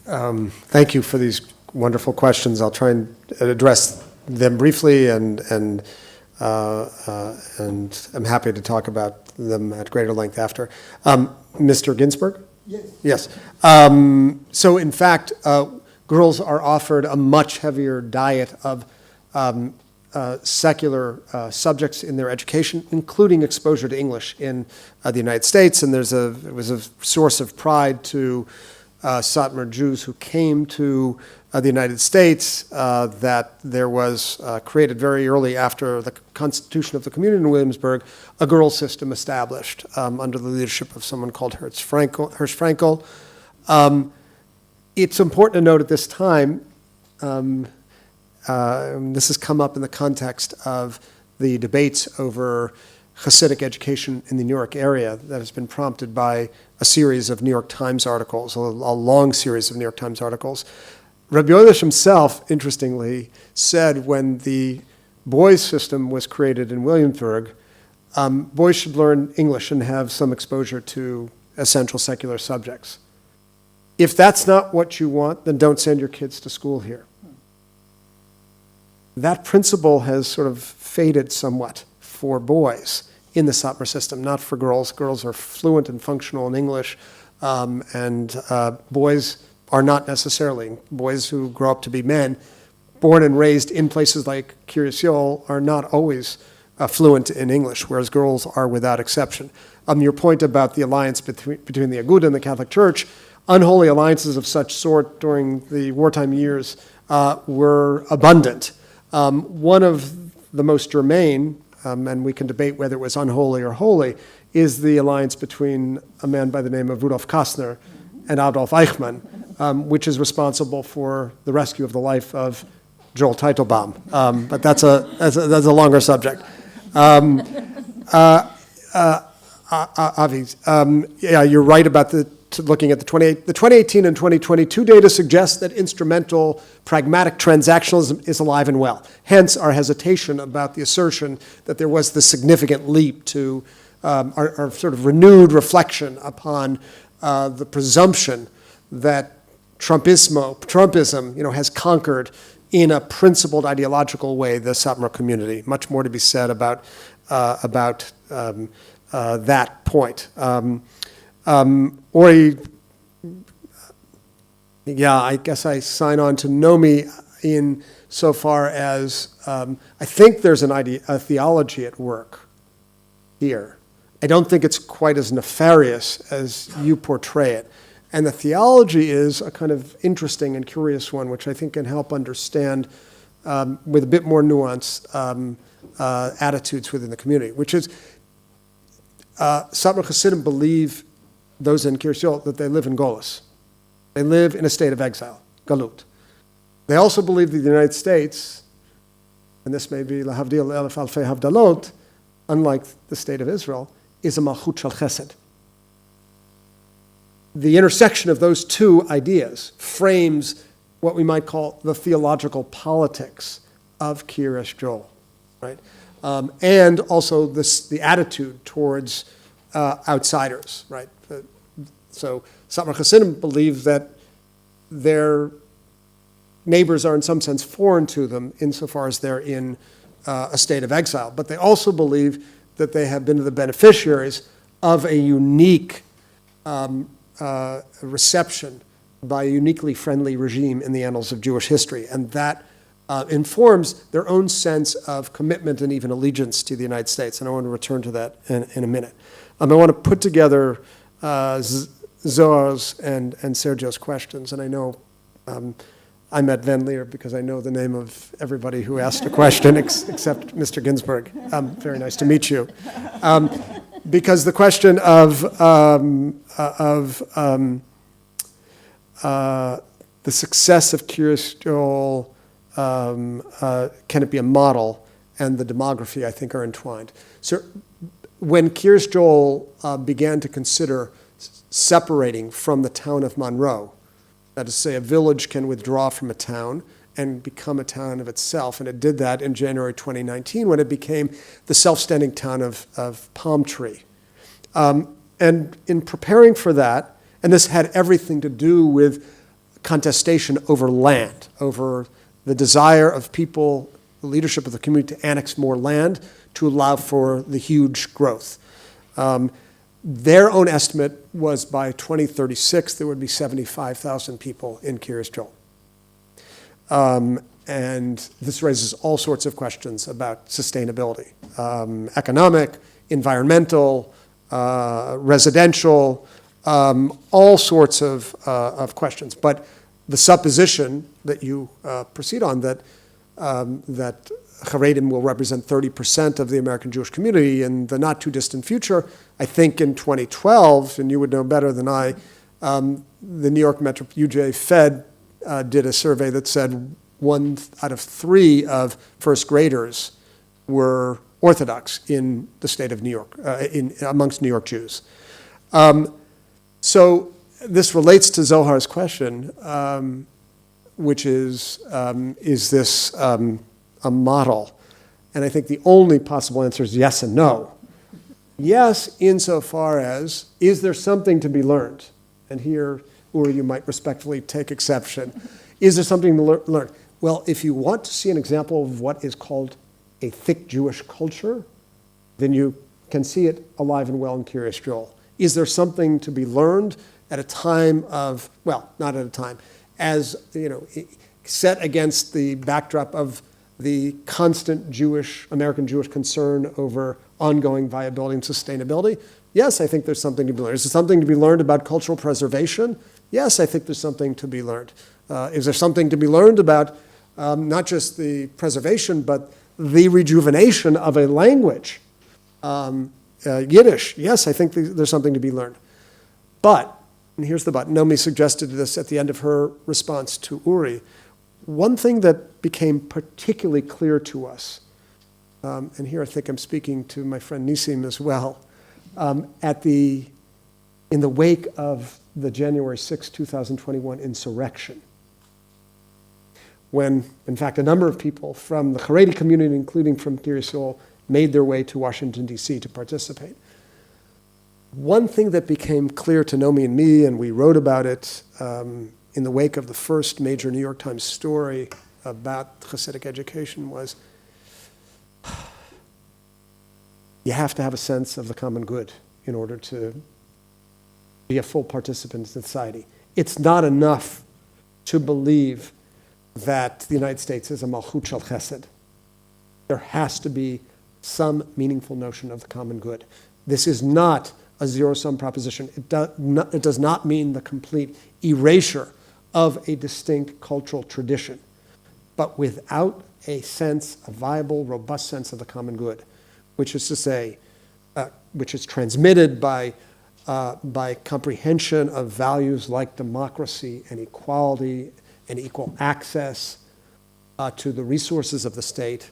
Speaker 3: Thank you for these wonderful questions. I'll try and address them briefly, and I'm happy to talk about them at greater length after. Mr. Ginsburg? Yes. So in fact, girls are offered a much heavier diet of secular subjects in their education, including exposure to English in the United States, and it was a source of pride to Satmar Jews who came to the United States, that there was created very early after the constitution of the community in Williamsburg, a girls' system established under the leadership of someone called Hirsch Frankel. It's important to note at this time, this has come up in the context of the debates over Hasidic education in the New York area that has been prompted by a series of New York Times articles, a long series of New York Times articles. Rabbi Eilish himself, interestingly, said when the boys' system was created in Williamsburg, boys should learn English and have some exposure to essential secular subjects. If that's not what you want, then don't send your kids to school here. That principle has sort of faded somewhat for boys in the Satmar system, not for girls. Girls are fluent and functional in English, and boys are not necessarily. Boys who grow up to be men, born and raised in places like Kiryas Joel, are not always fluent in English, whereas girls are without exception. Your point about the alliance between the Aguda and the Catholic Church, unholy alliances of such sort during the wartime years were abundant. One of the most germane, and we can debate whether it was unholy or holy, is the alliance between a man by the name of Rudolf Kastner and Adolf Eichmann, which is responsible for the rescue of the life of Joel Teitelbaum. But that's a longer subject. Avi, yeah, you're right about looking at the 2018 and 2022 data suggests that instrumental pragmatic transactionalism is alive and well. Hence our hesitation about the assertion that there was this significant leap to our sort of renewed reflection upon the presumption that Trumpism, has conquered in a principled ideological way the Satmar community. Much more to be said about that point. Ori, yeah, I guess I sign on to Nomi in so far as I think there's a theology at work here. I don't think it's quite as nefarious as you portray it. And the theology is a kind of interesting and curious one, which I think can help understand with a bit more nuance attitudes within the community, which is Satmar Hasidim believe, those in Kiryas Joel, that they live in Golus. They live in a state of exile, Galut. They also believe that the United States, and this may be lahavdil elef alfei havdalot, unlike the state of Israel, is a malchut shel chesed. The intersection of those two ideas frames what we might call the theological politics of Kiryas Joel, right? And also the attitude towards outsiders, right? So Satmar Hasidim believe that their neighbors are in some sense foreign to them insofar as they're in a state of exile. But they also believe that they have been the beneficiaries of a unique reception by a uniquely friendly regime in the annals of Jewish history. And that informs their own sense of commitment and even allegiance to the United States. And I want to return to that in a minute. I want to put together Zohar's and Sergio's questions. And I know I'm at Van Leer because I know the name of everybody who asked a question except Mr. Ginsburg. Very nice to meet you. Because the question of the success of Kiryas Joel, can it be a model, and the demography, I think, are entwined. So when Kiryas Joel began to consider separating from the town of Monroe, that is to say, a village can withdraw from a town and become a town of itself, and it did that in January 2019 when it became the self-standing town of Palm Tree. And in preparing for that, and this had everything to do with contestation over land, over the desire of people, the leadership of the community, to annex more land to allow for the huge growth. Their own estimate was by 2036 there would be 75,000 people in Kiryas Joel. And this raises all sorts of questions about sustainability, economic, environmental, residential, all sorts of questions. But the supposition that you proceed on, that Haredim will represent 30% of the American Jewish community in the not too distant future, I think in 2012, and you would know better than I, the New York Metro UJ Fed did a survey that said 1 out of 3 of first graders were Orthodox in the state of New York, amongst New York Jews. So this relates to Zohar's question, which is this a model? And I think the only possible answer is yes and no. Yes, insofar as, is there something to be learned? And here, Uri, you might respectfully take exception. Is there something to learn? Well, if you want to see an example of what is called a thick Jewish culture, then you can see it alive and well in Kiryas Joel. Is there something to be learned at a time of, well, not at a time, as, set against the backdrop of the constant American Jewish concern over ongoing viability and sustainability? Yes, I think there's something to be learned. Is there something to be learned about cultural preservation? Yes, I think there's something to be learned. Is there something to be learned about not just the preservation, but the rejuvenation of a language? Yiddish, yes, I think there's something to be learned. But, and here's the but, Naomi suggested this at the end of her response to Uri, one thing that became particularly clear to us, and here I think I'm speaking to my friend Nisim as well, in the wake of the January 6, 2021 insurrection, when, in fact, a number of people from the Haredi community, including from Kiryas Joel, made their way to Washington, D.C. to participate. One thing that became clear to Naomi and me, and we wrote about it in the wake of the first major New York Times story about Hasidic education, was you have to have a sense of the common good in order to be a full participant in society. It's not enough to believe that the United States is a malchut shel chesed. There has to be some meaningful notion of the common good. This is not a zero-sum proposition. It does not mean the complete erasure of a distinct cultural tradition, but without a sense, a viable, robust sense of the common good, which is to say, which is transmitted by comprehension of values like democracy and equality and equal access to the resources of the state,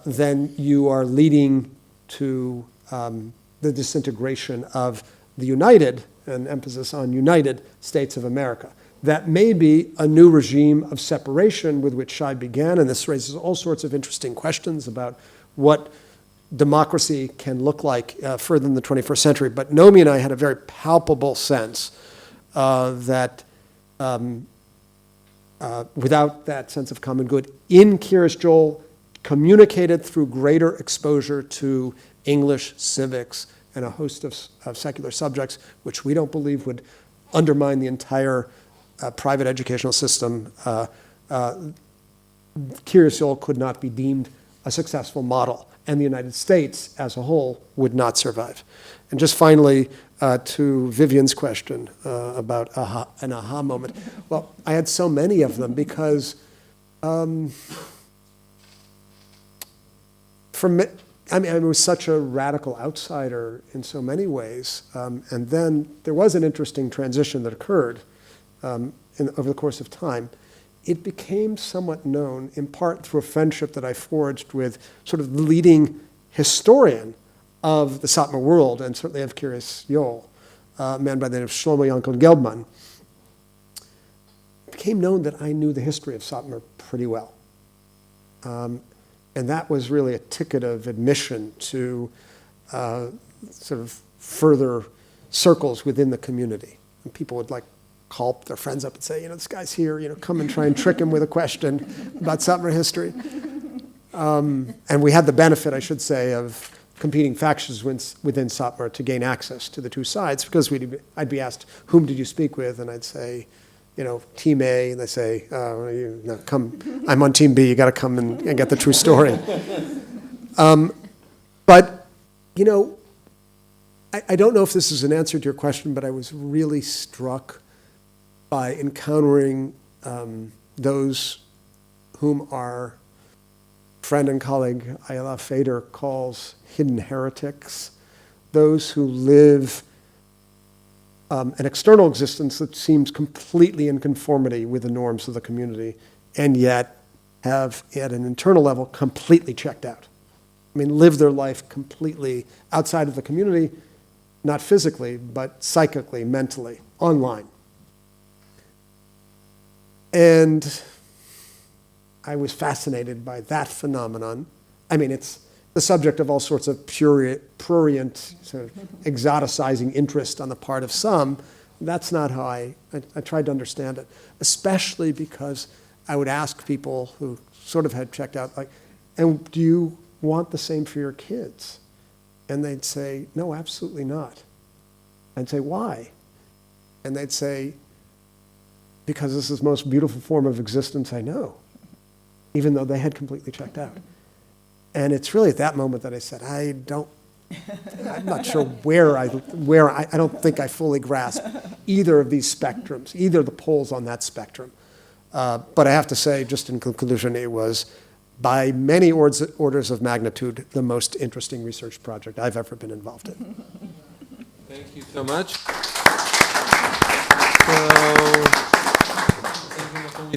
Speaker 3: then you are leading to the disintegration of the united, an emphasis on United States of America. That may be a new regime of separation with which Shai began, and this raises all sorts of interesting questions about what democracy can look like further in the 21st century. But Naomi and I had a very palpable sense that without that sense of common good, in Kiryas Joel, communicated through greater exposure to English, civics, and a host of secular subjects, which we don't believe would undermine the entire private educational system, Kiryas Joel could not be deemed a successful model, and the United States as a whole would not survive. And just finally, to Vivian's question about an aha moment. Well, I had so many of them because I was such a radical outsider in so many ways. And then there was an interesting transition that occurred over the course of time. It became somewhat known, in part through a friendship that I forged with sort of the leading historian of the Satmar world, and certainly of Kiryas Joel, a man by the name of Shlomo Yankel Geldman. It became known that I knew the history of Satmar pretty well. And that was really a ticket of admission to sort of further circles within the community. And people would call their friends up and say, this guy's here, come and try and trick him with a question about Satmar history. And we had the benefit, I should say, of competing factions within Satmar to gain access to the two sides, because I'd be asked, whom did you speak with? And I'd say, Team A, and they say, come, I'm on Team B, you got to come and get the true story. But, I don't know if this is an answer to your question, but I was really struck by encountering those whom our friend and colleague Ayala Fader calls hidden heretics, those who live an external existence that seems completely in conformity with the norms of the community, and yet have, at an internal level, completely checked out. I mean, live their life completely outside of the community, not physically, but psychically, mentally, online. And I was fascinated by that phenomenon. I mean, it's the subject of all sorts of prurient, sort of exoticizing interest on the part of some. That's not how I tried to understand it, especially because I would ask people who sort of had checked out, like, and do you want the same for your kids? And they'd say, no, absolutely not. I'd say, why? And they'd say, because this is the most beautiful form of existence I know, even though they had completely checked out. And it's really at that moment that I said, I'm not sure where I don't think I fully grasp either of these spectrums, either the poles on that spectrum. But I have to say, just in conclusion, it was by many orders of magnitude the most interesting research project I've ever been involved in.
Speaker 1: Thank you so much.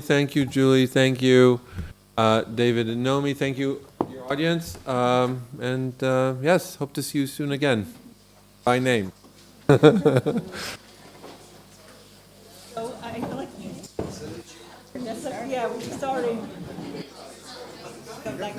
Speaker 1: Thank you, Julie. Thank you, David and Nomi. Thank you, your audience. Yes, hope to see you soon again. By name.
Speaker 4: So I feel like yeah, we're starting. Like